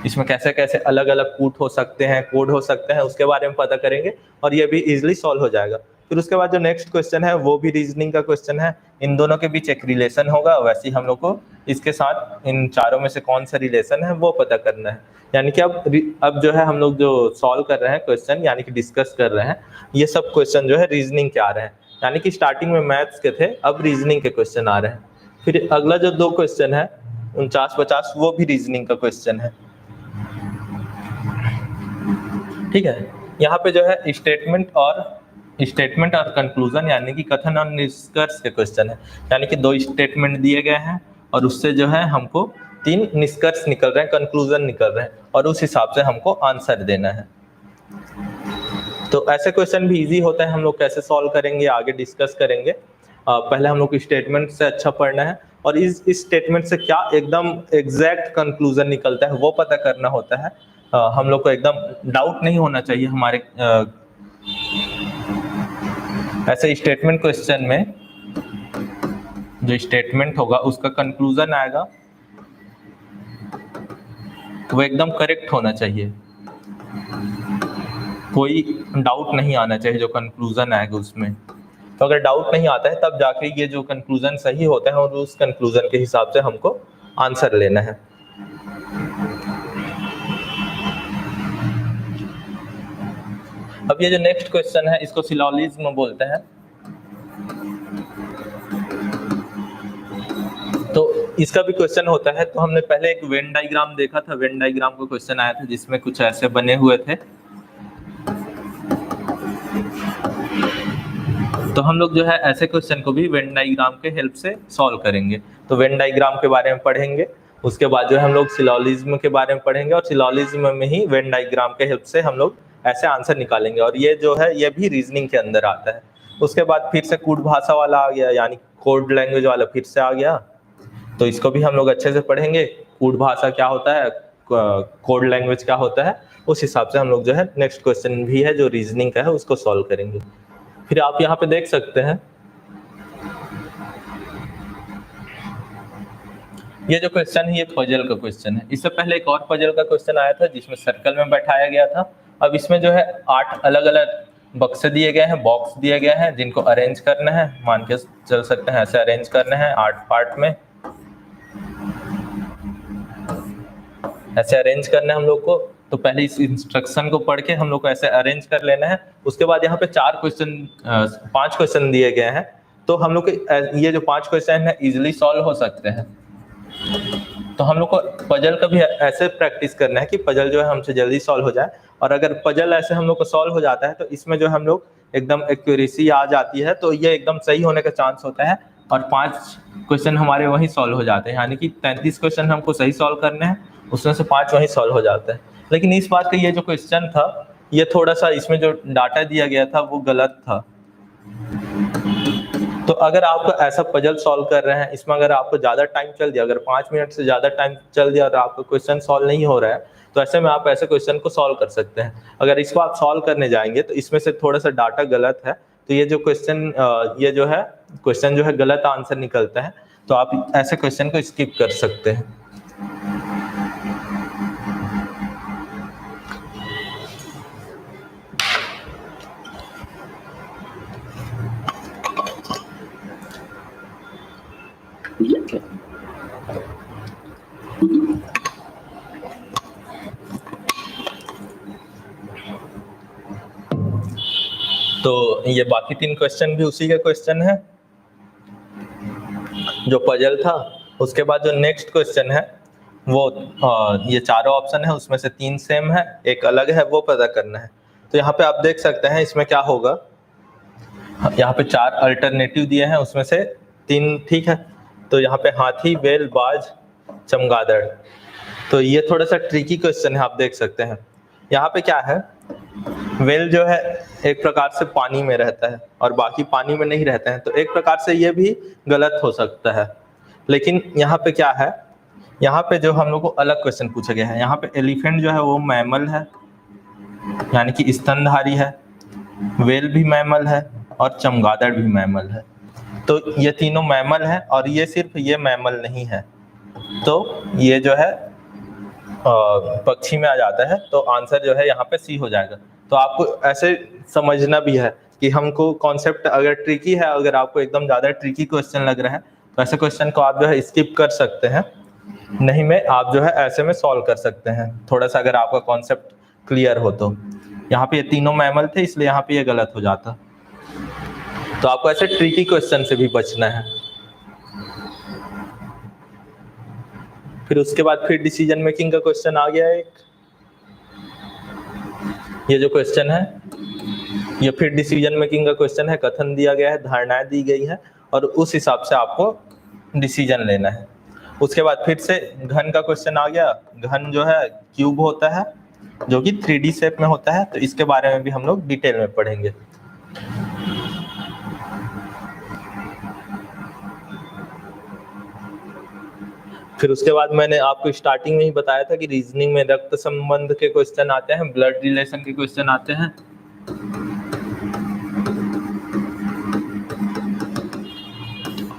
इसमें कैसे कैसे अलग अलग कूट हो सकते हैं, कोड हो सकते हैं, उसके बारे में पता करेंगे और ये भी इजीली सॉल्व हो जाएगा। फिर उसके बाद जो नेक्स्ट क्वेश्चन है वो भी रीजनिंग का क्वेश्चन है। इन दोनों के बीच एक रिलेशन होगा, वैसे ही हम लोग को इसके साथ इन चारों में से कौन सा रिलेशन है वो पता करना है। यानी कि अब जो है हम लोग जो सॉल्व कर रहे हैं क्वेश्चन, यानी कि डिस्कस कर रहे हैं, ये सब क्वेश्चन जो है रीजनिंग के आ रहे हैं। यानी कि स्टार्टिंग में मैथ्स के थे, अब रीजनिंग के क्वेश्चन आ रहे हैं। फिर अगला जो 2 क्वेश्चन है 49-50, वो भी रीजनिंग का क्वेश्चन है। ठीक है, यहाँ पे जो है स्टेटमेंट और कंक्लूजन यानी कि कथन और निष्कर्ष के क्वेश्चन है। यानी कि 2 स्टेटमेंट दिए गए हैं और उससे जो है हमको 3 निष्कर्ष निकल रहे हैं, कंक्लूजन निकल रहे हैं, और उस हिसाब से हमको आंसर देना है। तो ऐसे क्वेश्चन भी इजी होता है, हम लोग कैसे सॉल्व करेंगे आगे डिस्कस करेंगे। पहले हम लोग को स्टेटमेंट से अच्छा पढ़ना है और इस स्टेटमेंट से क्या एकदम एग्जैक्ट कंक्लूजन निकलता है वो पता करना होता है। हम लोग को एकदम डाउट नहीं होना चाहिए हमारे ऐसे स्टेटमेंट क्वेश्चन में। जो स्टेटमेंट होगा उसका कंक्लूजन आएगा वो एकदम करेक्ट होना चाहिए, कोई डाउट नहीं आना चाहिए जो कंक्लूजन आएगा उसमें। तो अगर डाउट नहीं आता है तब जाके ये जो कंक्लूजन सही होता है और उस कंक्लूजन के हिसाब से हमको आंसर लेना है। अब ये जो नेक्स्ट क्वेश्चन है इसको सिलोजिज्म बोलते हैं। तो इसका भी क्वेश्चन होता है। तो हमने पहले एक वेन डायग्राम देखा था, वेन डायग्राम का क्वेश्चन आया था जिसमें कुछ ऐसे बने हुए थे। तो हम लोग जो है ऐसे क्वेश्चन को भी वेन डायग्राम के हेल्प से सॉल्व करेंगे। तो वेन डायग्राम के बारे में पढ़ेंगे, उसके बाद जो है हम लोग सिलोजिज्म के बारे में पढ़ेंगे और सिलोजिज्म में ही वेन डायग्राम के हेल्प से हम लोग ऐसे आंसर निकालेंगे। और ये जो है ये भी रीजनिंग के अंदर आता है। उसके बाद फिर से कूट भाषा वाला आ गया, यानी कोड लैंग्वेज वाला फिर से आ गया। तो इसको भी हम लोग अच्छे से पढ़ेंगे, कूट भाषा क्या होता है, कोड लैंग्वेज क्या होता है, उस हिसाब से हम लोग जो है नेक्स्ट क्वेश्चन भी है जो रीजनिंग का है उसको सॉल्व करेंगे। फिर आप यहाँ पे देख सकते हैं ये जो क्वेश्चन है ये पजल का क्वेश्चन है। इससे पहले एक और पजल का क्वेश्चन आया था जिसमें सर्कल में बैठाया गया था। अब इसमें जो है 8 अलग अलग बक्से दिए गए हैं, बॉक्स दिए गए हैं जिनको अरेंज करना है। मान के चल सकते हैं ऐसे अरेंज करने हैं 8 पार्ट में, ऐसे अरेंज करना है हम लोग को। तो पहले इस इंस्ट्रक्शन को पढ़ के हम लोग को ऐसे अरेंज कर लेना है। उसके बाद यहाँ पे 5 क्वेश्चन दिए गए हैं, तो हम लोग ये जो 5 क्वेश्चन है इजिली सॉल्व हो सकते हैं। तो हम लोग को पजल का भी ऐसे प्रैक्टिस करना है कि पजल जो है हमसे जल्दी सॉल्व हो जाए, और अगर पजल ऐसे हम लोग को सॉल्व हो जाता है तो इसमें जो हम लोग एकदम एक्यूरेसी आ जाती है, तो ये एकदम सही होने का चांस होता है, और 5 क्वेश्चन हमारे वहीं सॉल्व हो जाते हैं। यानी कि 33 क्वेश्चन हमको सही सॉल्व करने हैं, उसमें से 5 वहीं सॉल्व हो जाते हैं। लेकिन इस बात का ये जो क्वेश्चन था, ये थोड़ा सा इसमें जो डाटा दिया गया था वो गलत था। तो अगर आप ऐसा पजल सॉल्व कर रहे हैं, इसमें अगर आपको ज्यादा टाइम चल दिया, अगर 5 मिनट से ज्यादा टाइम चल दिया और आपका क्वेश्चन सॉल्व नहीं हो रहा है, तो ऐसे में आप ऐसे क्वेश्चन को सॉल्व कर सकते हैं। अगर इसको आप सॉल्व करने जाएंगे तो इसमें से थोड़ा सा डाटा गलत है, तो ये जो क्वेश्चन जो है गलत आंसर निकलता है, तो आप ऐसे क्वेश्चन को स्किप कर सकते हैं। तो ये बाकी 3 क्वेश्चन भी उसी के क्वेश्चन है जो पजल था। उसके बाद जो नेक्स्ट क्वेश्चन है वो ये चारों ऑप्शन है, उसमें से 3 सेम है, एक अलग है, वो पता करना है। तो यहाँ पे आप देख सकते हैं इसमें क्या होगा। यहाँ पे 4 अल्टरनेटिव दिए हैं, उसमें से 3 ठीक है। तो यहाँ पे हाथी, बैल, बाज, चमगादड़। तो ये थोड़ा सा ट्रिकी क्वेश्चन है, आप देख सकते हैं। यहाँ पे क्या है, वेल जो है एक प्रकार से पानी में रहता है और बाकी पानी में नहीं रहते हैं, तो एक प्रकार से ये भी गलत हो सकता है। लेकिन यहाँ पे क्या है, यहाँ पे जो हम लोग को अलग क्वेश्चन पूछा गया है, यहाँ पे एलिफेंट जो है वो मैमल है, यानी कि स्तनधारी है, वेल भी मैमल है और चमगादड़ भी मैमल है। तो ये तीनों मैमल है और ये सिर्फ ये मैमल नहीं है, तो ये जो है पक्षी में आ जाता है। तो आंसर जो है यहाँ पे सी हो जाएगा। तो आपको ऐसे समझना भी है कि हमको कॉन्सेप्ट अगर ट्रिकी है, अगर आपको एकदम ज्यादा ट्रिकी क्वेश्चन लग रहा है, तो ऐसे क्वेश्चन को आप जो है स्किप कर सकते हैं, नहीं में आप जो है ऐसे में सॉल्व कर सकते हैं, थोड़ा सा अगर आपका कॉन्सेप्ट क्लियर हो। तो यहाँ पे ये तीनों मैमल थे, इसलिए यहाँ पे ये गलत हो जाता। तो आपको ऐसे ट्रिकी क्वेश्चन से भी बचना है। फिर उसके बाद फिर डिसीजन मेकिंग का क्वेश्चन आ गया एक। ये जो क्वेश्चन है ये फिर डिसीजन मेकिंग का क्वेश्चन है। कथन दिया गया है, धारणाएं दी गई है और उस हिसाब से आपको डिसीजन लेना है। उसके बाद फिर से घन का क्वेश्चन आ गया। घन जो है क्यूब होता है जो कि 3D शेप में होता है, तो इसके बारे में भी हम लोग डिटेल में पढ़ेंगे। फिर उसके बाद मैंने आपको स्टार्टिंग में ही बताया था कि रीजनिंग में रक्त संबंध के क्वेश्चन आते हैं, ब्लड रिलेशन के क्वेश्चन आते हैं।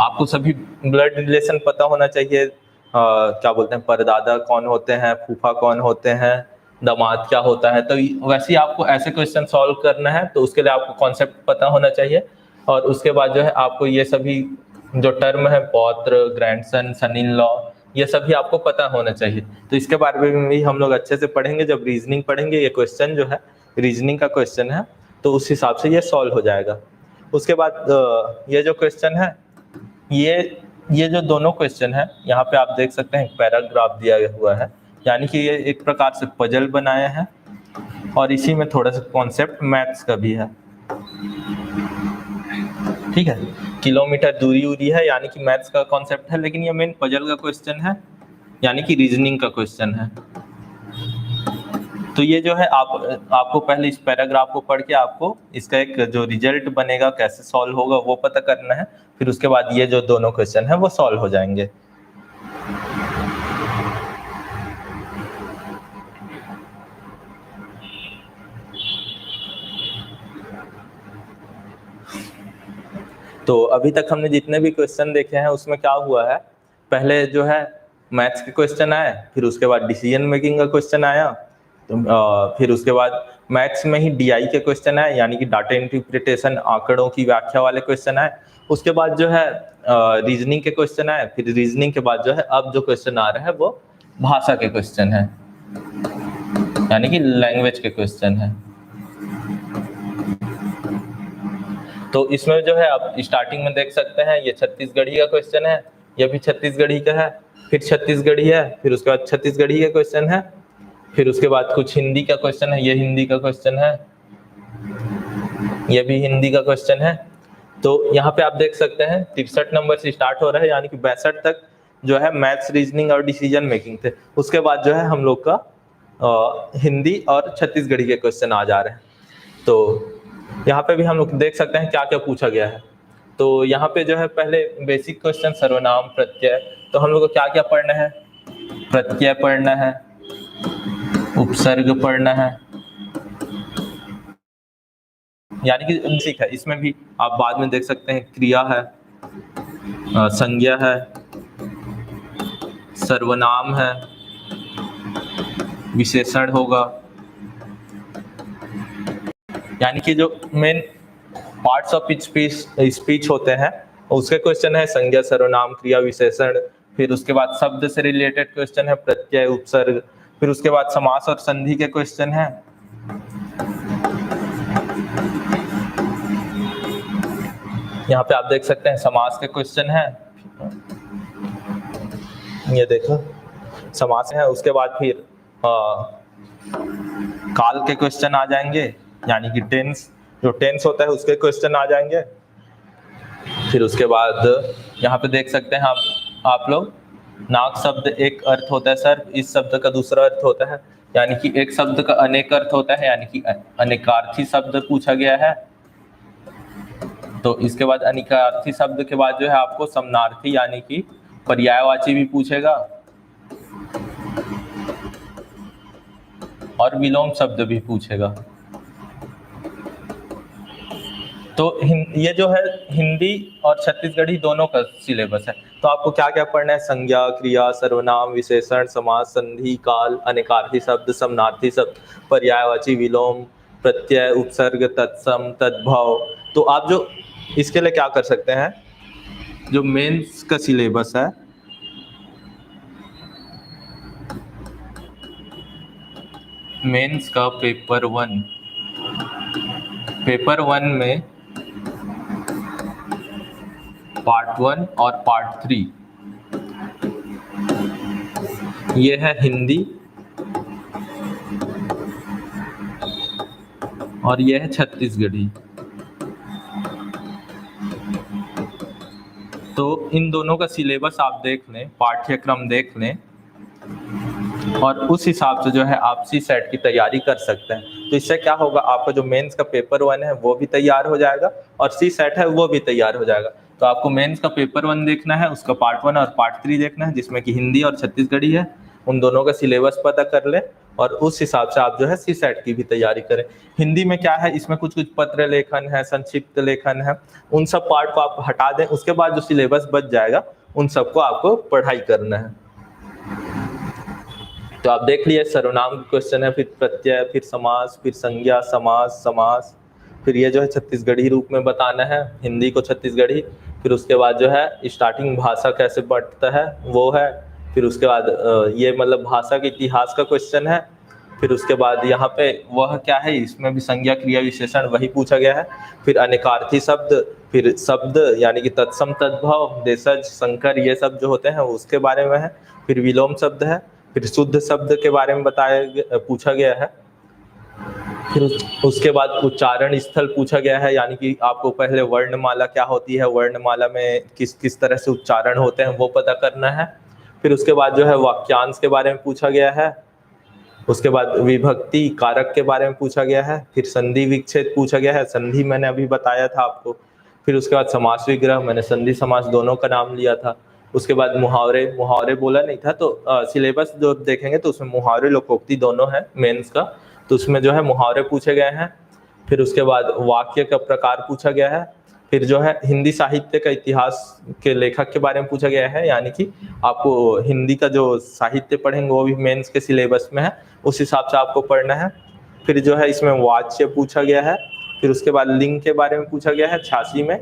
आपको सभी ब्लड रिलेशन पता होना चाहिए। क्या बोलते हैं, परदादा कौन होते हैं, फूफा कौन होते हैं, दामाद क्या होता है। तो वैसे ही आपको ऐसे क्वेश्चन सॉल्व करना है, तो उसके लिए आपको कॉन्सेप्ट पता होना चाहिए। और उसके बाद जो है आपको ये सभी जो टर्म है, पौत्र, ग्रैंडसन, सन इन लॉ, ये सभी आपको पता होना चाहिए। तो इसके बारे में भी हम लोग अच्छे से पढ़ेंगे जब रीजनिंग पढ़ेंगे। ये क्वेश्चन जो है रीजनिंग का क्वेश्चन है, तो उस हिसाब से ये सॉल्व हो जाएगा। उसके बाद ये जो क्वेश्चन है, ये जो दोनों क्वेश्चन है, यहाँ पे आप देख सकते हैं पैराग्राफ दिया हुआ है, यानी कि ये एक प्रकार से पजल बनाया है और इसी में थोड़ा सा कॉन्सेप्ट मैथ्स का भी है। ठीक है, किलोमीटर दूरी उरी है, यानी कि मैथ्स का कॉन्सेप्ट है, लेकिन ये मेन पजल का क्वेश्चन है, यानी कि रीजनिंग का क्वेश्चन है। तो ये जो है आपको पहले इस पैराग्राफ को पढ़ के आपको इसका एक जो रिजल्ट बनेगा, कैसे सॉल्व होगा, वो पता करना है। फिर उसके बाद ये जो दोनों क्वेश्चन है वो सॉल्व हो जाएंगे। तो अभी तक हमने जितने भी क्वेश्चन देखे हैं उसमें क्या हुआ है, पहले जो है मैथ्स के क्वेश्चन आए, फिर उसके बाद डिसीजन मेकिंग का क्वेश्चन आया, तो फिर उसके बाद मैथ्स में ही डीआई के क्वेश्चन आए, यानी कि डाटा इंटरप्रिटेशन, आंकड़ों की व्याख्या वाले क्वेश्चन आए। उसके बाद जो है रीजनिंग के क्वेश्चन आए, फिर रीजनिंग के बाद जो है अब जो क्वेश्चन आ रहा है वो भाषा के क्वेश्चन है। यानी कि लैंग्वेज के क्वेश्चन है। तो इसमें जो है आप स्टार्टिंग में देख सकते हैं ये छत्तीसगढ़ी का क्वेश्चन है, ये भी छत्तीसगढ़ी का है, फिर छत्तीसगढ़ी है, फिर उसके बाद छत्तीसगढ़ी का क्वेश्चन है, फिर उसके बाद कुछ हिंदी का क्वेश्चन है, ये हिंदी का क्वेश्चन है, ये भी हिंदी का क्वेश्चन है। तो यहाँ पे आप देख सकते हैं 63 नंबर से स्टार्ट हो रहा है, यानी कि 62 तक जो है मैथ्स, रीजनिंग और डिसीजन मेकिंग थे। उसके बाद जो है हम लोग का हिंदी और छत्तीसगढ़ी के क्वेश्चन आ जा रहे हैं। तो यहाँ पे भी हम लोग देख सकते हैं क्या क्या पूछा गया है। तो यहाँ पे जो है पहले बेसिक क्वेश्चन सर्वनाम प्रत्यय, तो हम लोग को क्या क्या पढ़ना है, प्रत्यय पढ़ना है, उपसर्ग पढ़ना है, यानी कि बेसिक है। इसमें भी आप बाद में देख सकते हैं क्रिया है, संज्ञा है, सर्वनाम है, विशेषण होगा, यानी कि जो मेन पार्ट्स ऑफ स्पीच होते हैं उसके क्वेश्चन है संज्ञा, सर्वनाम, क्रिया, विशेषण। फिर उसके बाद शब्द से रिलेटेड क्वेश्चन है प्रत्यय, उपसर्ग। फिर उसके बाद समास और संधि के क्वेश्चन है। यहाँ पे आप देख सकते हैं समास के क्वेश्चन है, ये देखो समास है। उसके बाद फिर काल के क्वेश्चन आ जाएंगे, यानी कि टेंस, जो टेंस होता है उसके क्वेश्चन आ जाएंगे। फिर उसके बाद यहाँ पे देख सकते हैं आप लोग नाक शब्द एक अर्थ होता है सर, इस शब्द का दूसरा अर्थ होता है, यानी कि एक शब्द का अनेक अर्थ होता है, यानी कि अनेकार्थी शब्द पूछा गया है। तो इसके बाद अनेकार्थी शब्द के बाद जो है आपको समानार्थी यानी कि पर्यायवाची भी पूछेगा, और विलोम शब्द भी पूछेगा। तो ये जो है हिंदी और छत्तीसगढ़ी दोनों का सिलेबस है। तो आपको क्या क्या पढ़ना है, संज्ञा, क्रिया, सर्वनाम, विशेषण, समास, संधि, काल, अनेकार्थी शब्द, समानार्थी शब्द, पर्यायवाची, विलोम, प्रत्यय, उपसर्ग, तत्सम, तद्भव। तो आप जो इसके लिए क्या कर सकते हैं, जो मेंस का सिलेबस है, मेंस का पेपर 1 में पार्ट 1 और पार्ट 3 ये है हिंदी और ये है छत्तीसगढ़ी। तो इन दोनों का सिलेबस आप देख लें, पाठ्यक्रम देख लें, और उस हिसाब से जो है आप सी सेट की तैयारी कर सकते हैं। तो इससे क्या होगा, आपका जो मेंस का पेपर 1 है वो भी तैयार हो जाएगा और सी सेट है वो भी तैयार हो जाएगा। तो आपको मेंस का पेपर 1 देखना है, उसका पार्ट 1 और पार्ट 3 देखना है, जिसमें कि हिंदी और छत्तीसगढ़ी है। उन दोनों का सिलेबस पता कर ले और उस हिसाब से आप जो है सी सेट की भी तैयारी करें। हिंदी में क्या है, इसमें कुछ कुछ पत्र लेखन है, संक्षिप्त लेखन है, उन सब पार्ट को आप हटा दें। उसके बाद जो सिलेबस बच जाएगा उन सबको आपको पढ़ाई करना है। तो आप देख लिए सर्वनाम क्वेश्चन है, फिर प्रत्यय, फिर समास, फिर संज्ञा, समास, फिर ये जो है छत्तीसगढ़ी रूप में बताना है, हिंदी को छत्तीसगढ़ी। फिर उसके बाद जो है स्टार्टिंग भाषा कैसे बढ़ता है वो है। फिर उसके बाद ये मतलब भाषा के इतिहास का क्वेश्चन है। फिर उसके बाद यहाँ पे वह क्या है, इसमें भी संज्ञा, क्रिया, विशेषण वही पूछा गया है। फिर अनेकार्थी शब्द, फिर शब्द यानी कि तत्सम, तद्भव, देशज, संकर, ये सब जो होते हैं उसके बारे में है। फिर विलोम शब्द है, फिर शुद्ध शब्द के बारे में पूछा गया है। फिर उसके बाद उच्चारण स्थल पूछा गया है, यानी कि आपको पहले वर्णमाला क्या होती है, वर्णमाला में किस किस तरह से उच्चारण होते हैं वो पता करना है। फिर उसके बाद जो है वाक्यांश के बारे में पूछा गया है। उसके बाद विभक्ति कारक के बारे में पूछा गया है। फिर संधि विच्छेद पूछा गया है, संधि मैंने अभी बताया था आपको। फिर उसके बाद समास विग्रह, मैंने संधि समास दोनों का नाम लिया था। उसके बाद मुहावरे बोला नहीं था। तो सिलेबस जो देखेंगे तो उसमें मुहावरे, लोकोक्ति दोनों है मेंस का, तो उसमें जो है मुहावरे पूछे गए हैं। फिर उसके बाद वाक्य का प्रकार पूछा गया है। फिर जो है हिंदी साहित्य का इतिहास के लेखक के बारे में पूछा गया है, यानी कि आपको हिंदी का जो साहित्य पढ़ेंगे वो भी मेंस के सिलेबस में है, उस हिसाब से आपको पढ़ना है। फिर जो है इसमें वाच्य पूछा गया है। फिर उसके बाद लिंग के बारे में पूछा गया है 86 में।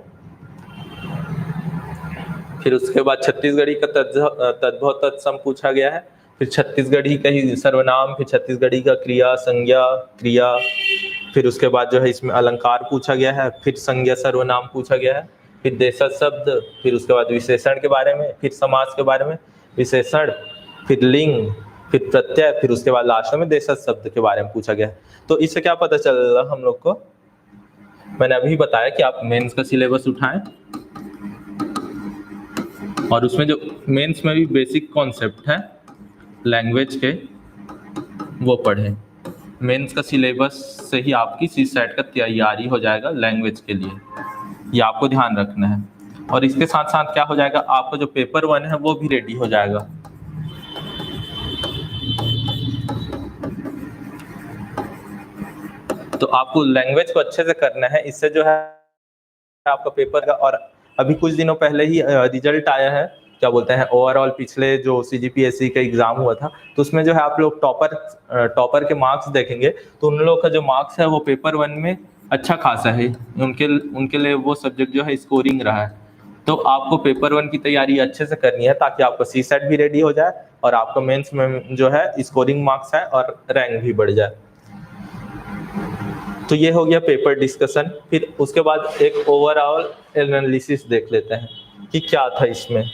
फिर उसके बाद छत्तीसगढ़ी का तद्भव, तत्सम पूछा गया है। फिर छत्तीसगढ़ी का ही सर्वनाम, फिर छत्तीसगढ़ी का क्रिया, संज्ञा, क्रिया, फिर उसके बाद जो है इसमें अलंकार पूछा गया है, फिर संज्ञा सर्वनाम पूछा गया है, फिर देशज शब्द, फिर उसके बाद विशेषण के बारे में, फिर समास के बारे में, विशेषण, फिर लिंग, फिर प्रत्यय, फिर उसके बाद लास्ट में देशज शब्द के बारे में पूछा गया है। तो इससे क्या पता चला हम लोग को, मैंने अभी बताया कि आप मेंस का सिलेबस उठाएं और उसमें जो मेंस में भी बेसिक कॉन्सेप्ट है लैंग्वेज के वो पढ़ें। मेंस का सिलेबस से ही आपकी सीसैट का तैयारी हो जाएगा लैंग्वेज के लिए, ये आपको ध्यान रखना है। और इसके साथ साथ क्या हो जाएगा, आपका जो पेपर 1 है वो भी रेडी हो जाएगा। तो आपको लैंग्वेज को अच्छे से करना है, इससे जो है आपका पेपर का, और अभी कुछ दिनों पहले ही रिजल्ट आया है, क्या बोलते हैं, ओवरऑल पिछले जो CGPSC का एग्जाम हुआ था, तो उसमें जो है आप लोग टॉपर के मार्क्स देखेंगे तो उन लोगों का जो मार्क्स है वो पेपर 1 में अच्छा खासा है, उनके लिए वो सब्जेक्ट जो है स्कोरिंग रहा है। तो आपको पेपर 1 की तैयारी अच्छे से करनी है ताकि आपका सीसैट भी रेडी हो जाए और आपका मेंस में जो है स्कोरिंग मार्क्स है और रैंक भी बढ़ जाए। तो ये हो गया पेपर डिस्कशन। फिर उसके बाद एक ओवरऑल एनालिसिस देख लेते हैं कि क्या था इसमें।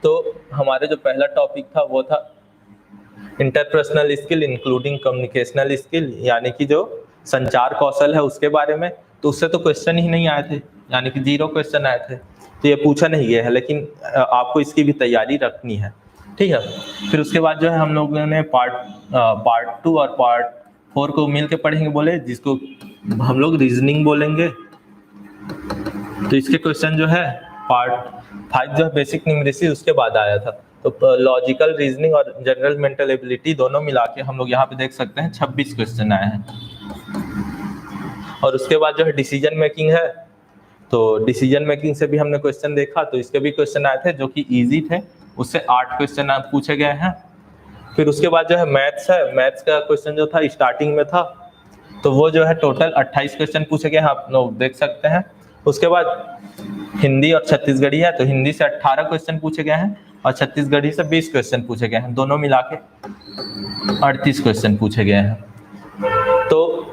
तो हमारे जो पहला टॉपिक था वो था interpersonal skill including communicational skill, यानी कि जो संचार कौशल है उसके बारे में। तो उससे तो क्वेश्चन ही नहीं आए थे, यानी कि 0 क्वेश्चन आए थे, तो ये पूछा नहीं गया है, लेकिन आपको इसकी भी तैयारी रखनी है, ठीक है। फिर उसके बाद जो है हम लोगों ने पार्ट 2 और पार्ट 4 को मिल के पढ़ेंगे बोले, जिसको हम लोग रीजनिंग बोलेंगे। तो इसके क्वेश्चन जो है पार्ट 5 जो है बेसिक न्यूमेरिसी उसके बाद आया था। तो लॉजिकल रीजनिंग और जनरल मेंटल एबिलिटी दोनों मिला के हम लोग यहाँ पे देख सकते हैं 26 क्वेश्चन आए हैं। और उसके बाद जो है डिसीजन मेकिंग है, तो डिसीजन मेकिंग से भी हमने क्वेश्चन देखा, तो इसके भी क्वेश्चन आए थे जो कि इजी थे, उससे 8 क्वेश्चन पूछे गए हैं। फिर उसके बाद जो है मैथ्स है, मैथ्स का क्वेश्चन जो था स्टार्टिंग में था, तो वो जो है टोटल 28 क्वेश्चन पूछे गए हैं, आप लोग देख सकते हैं। उसके बाद हिंदी और छत्तीसगढ़ी है, तो हिंदी से 18 क्वेश्चन पूछे गए हैं और छत्तीसगढ़ी से 20 क्वेश्चन पूछे गए हैं, दोनों मिला के 38 क्वेश्चन पूछे गए हैं। तो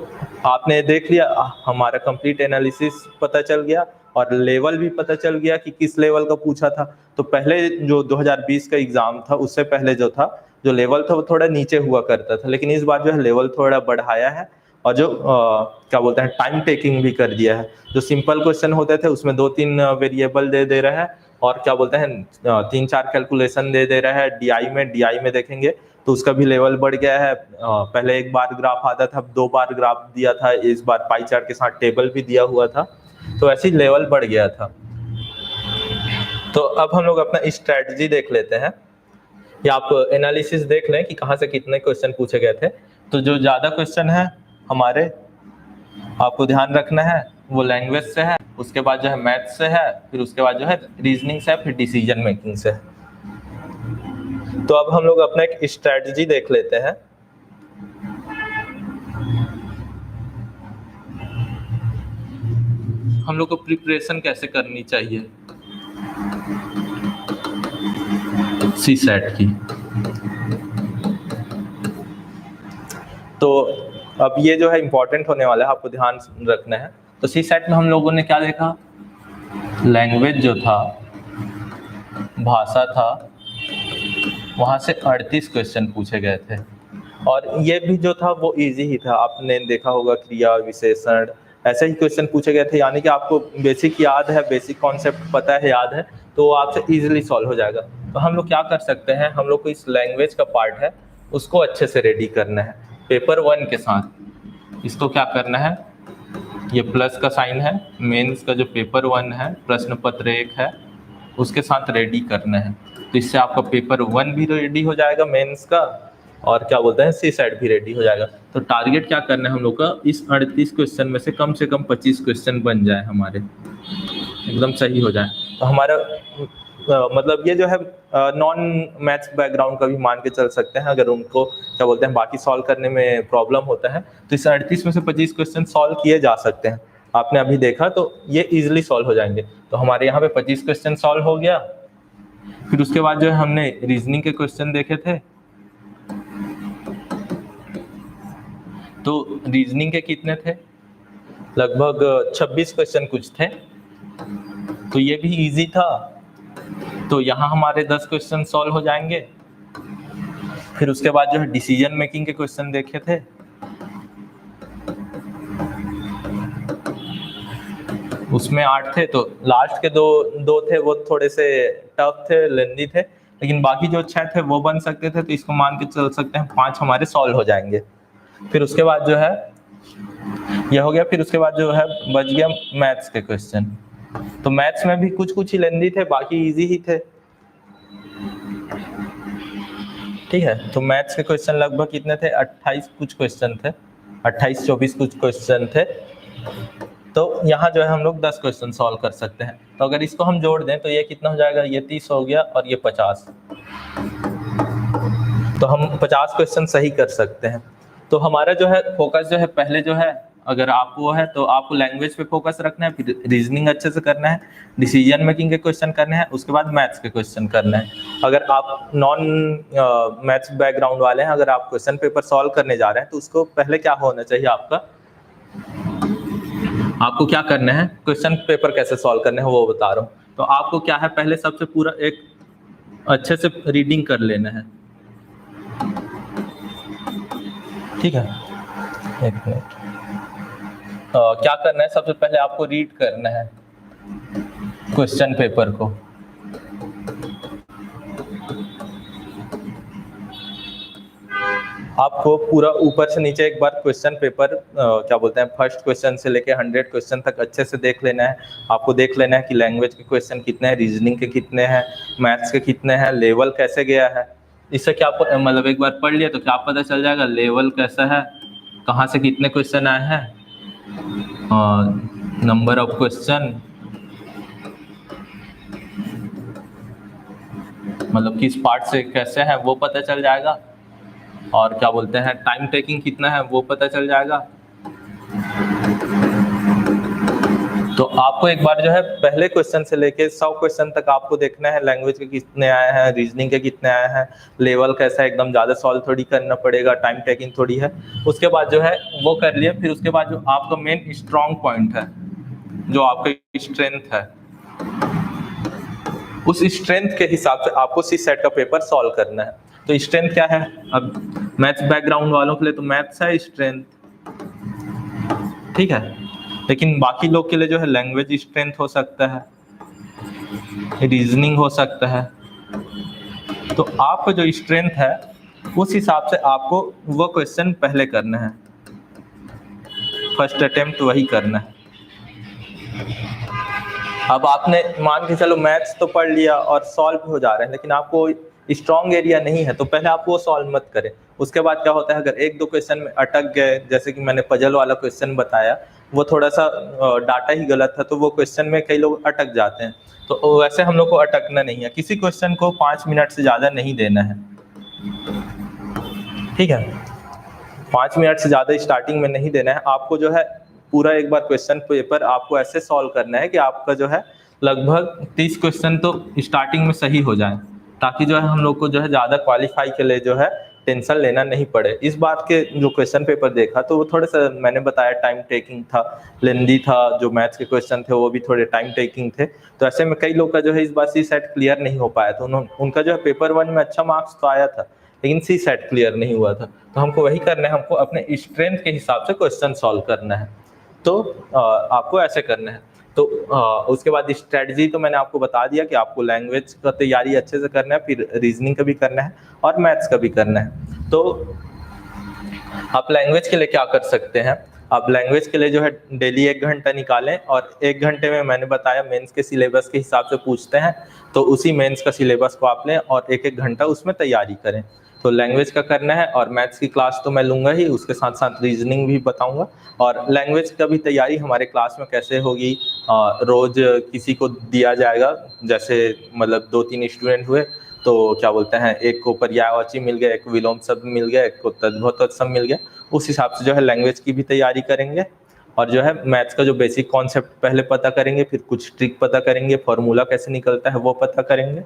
आपने देख लिया, हमारा कंप्लीट एनालिसिस पता चल गया और लेवल भी पता चल गया कि किस लेवल का पूछा था। तो पहले जो 2020 का एग्जाम था उससे पहले जो था, जो लेवल था वो थोड़ा नीचे हुआ करता था, लेकिन इस बार जो है लेवल थोड़ा बढ़ाया है और जो क्या बोलते हैं टाइम टेकिंग भी कर दिया है। जो सिंपल क्वेश्चन होते थे उसमें 2-3 वेरिएबल दे रहा है और क्या बोलते हैं 3-4 कैलकुलेशन दे रहा है। डीआई में देखेंगे तो उसका भी लेवल बढ़ गया है। पहले एक बार ग्राफ आता था, 2 बार ग्राफ दिया था, इस बार पाई चार्ट के साथ टेबल भी दिया हुआ था, तो ऐसे ही लेवल बढ़ गया था। तो अब हम लोग अपना स्ट्रेटजी देख लेते हैं, या आप एनालिसिस देख लें कि कहाँ से कितने क्वेश्चन पूछे गए थे। तो जो ज़्यादा क्वेश्चन है हमारे, आपको ध्यान रखना है, वो लैंग्वेज से है, उसके बाद जो है मैथ्स से है, फिर उसके बाद जो है रीजनिंग से है, फिर डिसीजन मेकिंग से है। तो अब हम लोग अपना एक स्ट्रेटजी देख लेते हैं। हम लोग को प्रिपरेशन कैसे करनी चाहिए सीसैट की। तो अब ये जो है इंपॉर्टेंट होने वाला है, आपको ध्यान रखना है। तो सीसैट में हम लोगों ने क्या देखा, लैंग्वेज जो था, भाषा था, वहाँ से 38 क्वेश्चन पूछे गए थे और ये भी जो था वो इजी ही था। आपने देखा होगा क्रिया, विशेषण, ऐसे ही क्वेश्चन पूछे गए थे, यानी कि आपको बेसिक याद है, बेसिक कॉन्सेप्ट पता है, याद है, तो वो आपसे इजीली सॉल्व हो जाएगा। तो हम लोग क्या कर सकते हैं, हम लोग को इस लैंग्वेज का पार्ट है उसको अच्छे से रेडी करना है पेपर 1 के साथ। इसको क्या करना है, ये प्लस का साइन है, मेंस का जो पेपर 1 है, प्रश्न पत्र 1 है, उसके साथ रेडी करना है। तो इससे आपका पेपर 1 भी रेडी हो जाएगा मेंस का, और क्या बोलते हैं सीसैट भी रेडी हो जाएगा। तो टारगेट क्या करना है हम लोग का, इस 38 क्वेश्चन में से कम 25 क्वेश्चन बन जाए हमारे, एकदम सही हो जाए। तो हमारा मतलब ये जो है नॉन मैथ्स बैकग्राउंड का भी मान के चल सकते हैं, अगर उनको क्या बोलते हैं बाकी सॉल्व करने में प्रॉब्लम होता है, तो इस 38 में से 25 क्वेश्चन सॉल्व किए जा सकते हैं। आपने अभी देखा तो ये इजीली सॉल्व हो जाएंगे। तो हमारे यहाँ पे 25 क्वेश्चन सॉल्व हो गया फिर उसके बाद जो है हमने रीजनिंग के क्वेश्चन देखे थे। तो रीजनिंग के कितने थे, लगभग 26 क्वेश्चन कुछ थे, तो ये भी इजी था। तो यहाँ हमारे 10 क्वेश्चन सॉल्व हो जाएंगे। फिर उसके बाद जो है डिसीजन मेकिंग के क्वेश्चन देखे थे। उसमें 8 थे, तो लास्ट के दो थे वो थोड़े से टफ थे, लेंदी थे, लेकिन बाकी जो 6 थे वो बन सकते थे, तो इसको मान के चल सकते हैं 5 हमारे सॉल्व हो जाएंगे। फिर उसके बाद जो है यह हो गया। फिर उसके बाद जो है बच गया मैथ्स के क्वेश्चन। तो मैथ्स में भी कुछ कुछ ही लेंदी थे, बाकी इजी ही थे। ठीक है, तो मैथ्स के क्वेश्चन लगभग कितने थे, 28 कुछ क्वेश्चन थे, 28-24 कुछ क्वेश्चन थे। तो यहाँ जो है हम लोग 10 क्वेश्चन सॉल्व कर सकते हैं। तो अगर इसको हम जोड़ दें तो ये कितना हो जाएगा, ये 30 हो गया और ये 50। तो हम 50 क्वेश्चन सही कर सकते हैं। तो हमारा जो है फोकस जो है पहले जो है, अगर आप वो है तो आपको लैंग्वेज पे फोकस रखना है, फिर रीजनिंग अच्छे से करना है, डिसीजन मेकिंग के क्वेश्चन करने हैं, उसके बाद मैथ्स के क्वेश्चन करना है। अगर आप नॉन मैथ्स बैकग्राउंड वाले हैं, अगर आप क्वेश्चन पेपर सॉल्व करने जा रहे हैं, तो उसको पहले क्या होना चाहिए, आपको क्या करना है, क्वेश्चन पेपर कैसे सॉल्व करने हैं वो बता रहा हूँ। तो आपको क्या है, पहले सबसे पूरा एक अच्छे से रीडिंग कर लेना है। ठीक है, एक मिनट। क्या करना है, सबसे पहले आपको रीड करना है क्वेश्चन पेपर को। आपको पूरा ऊपर से नीचे एक बार क्वेश्चन पेपर क्या बोलते हैं, फर्स्ट क्वेश्चन से लेके 100 क्वेश्चन तक अच्छे से देख लेना है। आपको देख लेना है कि लैंग्वेज के क्वेश्चन कितने हैं, रीजनिंग के कितने हैं, मैथ्स के कितने हैं, लेवल कैसे गया है। इससे क्या आपको मतलब एक बार पढ़ लिया तो क्या पता चल जाएगा लेवल कैसा है, कहाँ से कितने क्वेश्चन आए हैं, नंबर ऑफ क्वेश्चन, मतलब किस पार्ट से कैसे है वो पता चल जाएगा, और क्या बोलते हैं टाइम टेकिंग कितना है वो पता चल जाएगा। तो आपको एक बार जो है पहले क्वेश्चन से लेके 100 क्वेश्चन तक आपको देखना है, लैंग्वेज के कितने आए हैं, रीजनिंग के कितने आए हैं, लेवल कैसा है, एकदम ज़्यादा सॉल्व थोड़ी करना पड़ेगा, टाइम टेकिंग थोड़ी है। उसके बाद जो है वो कर लिया। फिर उसके बाद जो आपका मेन स्ट्रॉन्ग पॉइंट है, जो आपका स्ट्रेंथ है, उस स्ट्रेंथ के हिसाब से आपको सी सेट का पेपर सॉल्व करना है। तो स्ट्रेंथ क्या है, अब मैथ्स बैकग्राउंड वालों के लिए तो मैथ्स है स्ट्रेंथ, ठीक है, लेकिन बाकी लोग के लिए जो है लैंग्वेज स्ट्रेंथ हो सकता है, रीजनिंग हो सकता है। तो आपका जो स्ट्रेंथ है उस हिसाब से आपको वो क्वेश्चन पहले करना है, फर्स्ट अटेम्प्ट वही करना है। अब आपने मान के चलो मैथ्स तो पढ़ लिया और सॉल्व हो जा रहे हैं, लेकिन आपको स्ट्रॉन्ग एरिया नहीं है, तो पहले आप वो सॉल्व मत करें। उसके बाद क्या होता है, अगर एक दो क्वेश्चन में अटक गए, जैसे कि मैंने पजल वाला क्वेश्चन बताया, वो थोड़ा सा डाटा ही गलत था, तो वो क्वेश्चन में कई लोग अटक जाते हैं। तो वैसे हम लोग को अटकना नहीं है, किसी क्वेश्चन को 5 मिनट से ज़्यादा नहीं देना है, ठीक है, 5 मिनट से ज़्यादा स्टार्टिंग में नहीं देना है। आपको जो है पूरा एक बार क्वेश्चन पेपर आपको ऐसे सॉल्व करना है कि आपका जो है लगभग 30 क्वेश्चन तो स्टार्टिंग में सही हो जाए, ताकि जो है हम लोग को जो है ज़्यादा क्वालिफाई के लिए जो है टेंशन लेना नहीं पड़े। इस बात के जो क्वेश्चन पेपर देखा तो वो थोड़े सा मैंने बताया टाइम टेकिंग था, लेंदी था, जो मैथ्स के क्वेश्चन थे वो भी थोड़े टाइम टेकिंग थे। तो ऐसे में कई लोग का जो है इस बार सी सेट क्लियर नहीं हो पाया था, उनका जो है पेपर 1 में अच्छा मार्क्स तो आया था, लेकिन सी सेट क्लियर नहीं हुआ था। तो हमको वही करना है, हमको अपने स्ट्रेंथ के हिसाब से क्वेश्चन सॉल्व करना है। तो आपको ऐसे करना है। तो उसके बाद स्ट्रेटजी तो मैंने आपको बता दिया कि आपको लैंग्वेज का तैयारी अच्छे से करना है, फिर रीजनिंग का भी करना है और मैथ्स का भी करना है। तो आप लैंग्वेज के लिए क्या कर सकते हैं, आप लैंग्वेज के लिए जो है डेली 1 घंटा निकालें, और 1 घंटे में मैंने बताया मेंस के सिलेबस के हिसाब से पूछते हैं, तो उसी मेंस का सिलेबस को आप लें और 1-1 घंटा उसमें तैयारी करें। तो लैंग्वेज का करना है, और मैथ्स की क्लास तो मैं लूँगा ही, उसके साथ साथ रीजनिंग भी बताऊँगा। और लैंग्वेज का भी तैयारी हमारे क्लास में कैसे होगी, रोज़ किसी को दिया जाएगा, जैसे मतलब 2-3 स्टूडेंट हुए तो क्या बोलते हैं, एक को पर्यायवाची मिल गया, एक को विलोम शब्द मिल गया, एक को तद्भव तत्सम मिल गया, उस हिसाब से जो है लैंग्वेज की भी तैयारी करेंगे। और जो है मैथ्स का जो बेसिक कॉन्सेप्ट पहले पता करेंगे, फिर कुछ ट्रिक पता करेंगे, फॉर्मूला कैसे निकलता है वो पता करेंगे।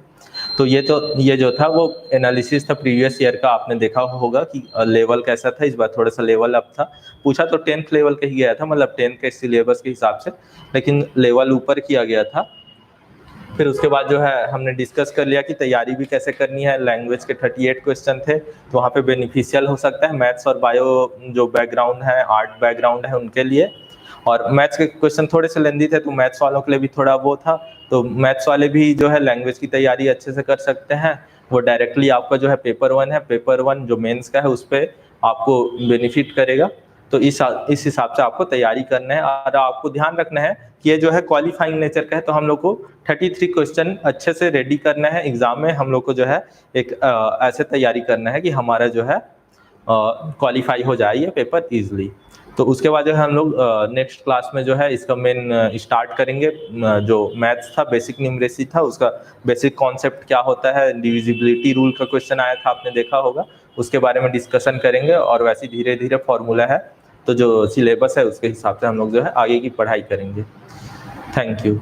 तो ये जो था वो एनालिसिस था प्रीवियस ईयर का, आपने देखा होगा कि लेवल कैसा था। इस बार थोड़ा सा लेवल अप था, पूछा तो 10th लेवल का ही गया था, मतलब 10th के सिलेबस के हिसाब से, लेकिन लेवल ऊपर किया गया था। फिर उसके बाद जो है हमने डिस्कस कर लिया कि तैयारी भी कैसे करनी है। लैंग्वेज के 38 क्वेश्चन थे, तो वहाँ पे बेनिफिशियल हो सकता है मैथ्स और बायो जो बैकग्राउंड है, आर्ट बैकग्राउंड है उनके लिए। और मैथ्स के क्वेश्चन थोड़े से लेंदी थे, तो मैथ्स वालों के लिए भी थोड़ा वो था, तो मैथ्स वाले भी जो है लैंग्वेज की तैयारी अच्छे से कर सकते हैं। वो डायरेक्टली आपका जो है पेपर 1 है, पेपर 1 जो मेंस का है उस पर आपको बेनिफिट करेगा। तो इस हिसाब से आपको तैयारी करना है। और आपको ध्यान रखना है कि ये जो है क्वालिफाइंग नेचर का है, तो हम लोग को 33 क्वेश्चन अच्छे से रेडी करना है। एग्जाम में हम लोग को जो है एक ऐसे तैयारी करना है कि हमारा जो है क्वालिफाई हो जाए ये पेपर इजीली। तो उसके बाद जो है हम लोग नेक्स्ट क्लास में जो है इसका मेन स्टार्ट करेंगे। जो मैथ्स था, बेसिक न्यूमरेसी था, उसका बेसिक कॉन्सेप्ट क्या होता है, डिविजिबिलिटी रूल का क्वेश्चन आया था, आपने देखा होगा, उसके बारे में डिस्कशन करेंगे। और वैसे धीरे धीरे फॉर्मूला है, तो जो सिलेबस है उसके हिसाब से हम लोग जो है आगे की पढ़ाई करेंगे। Thank you.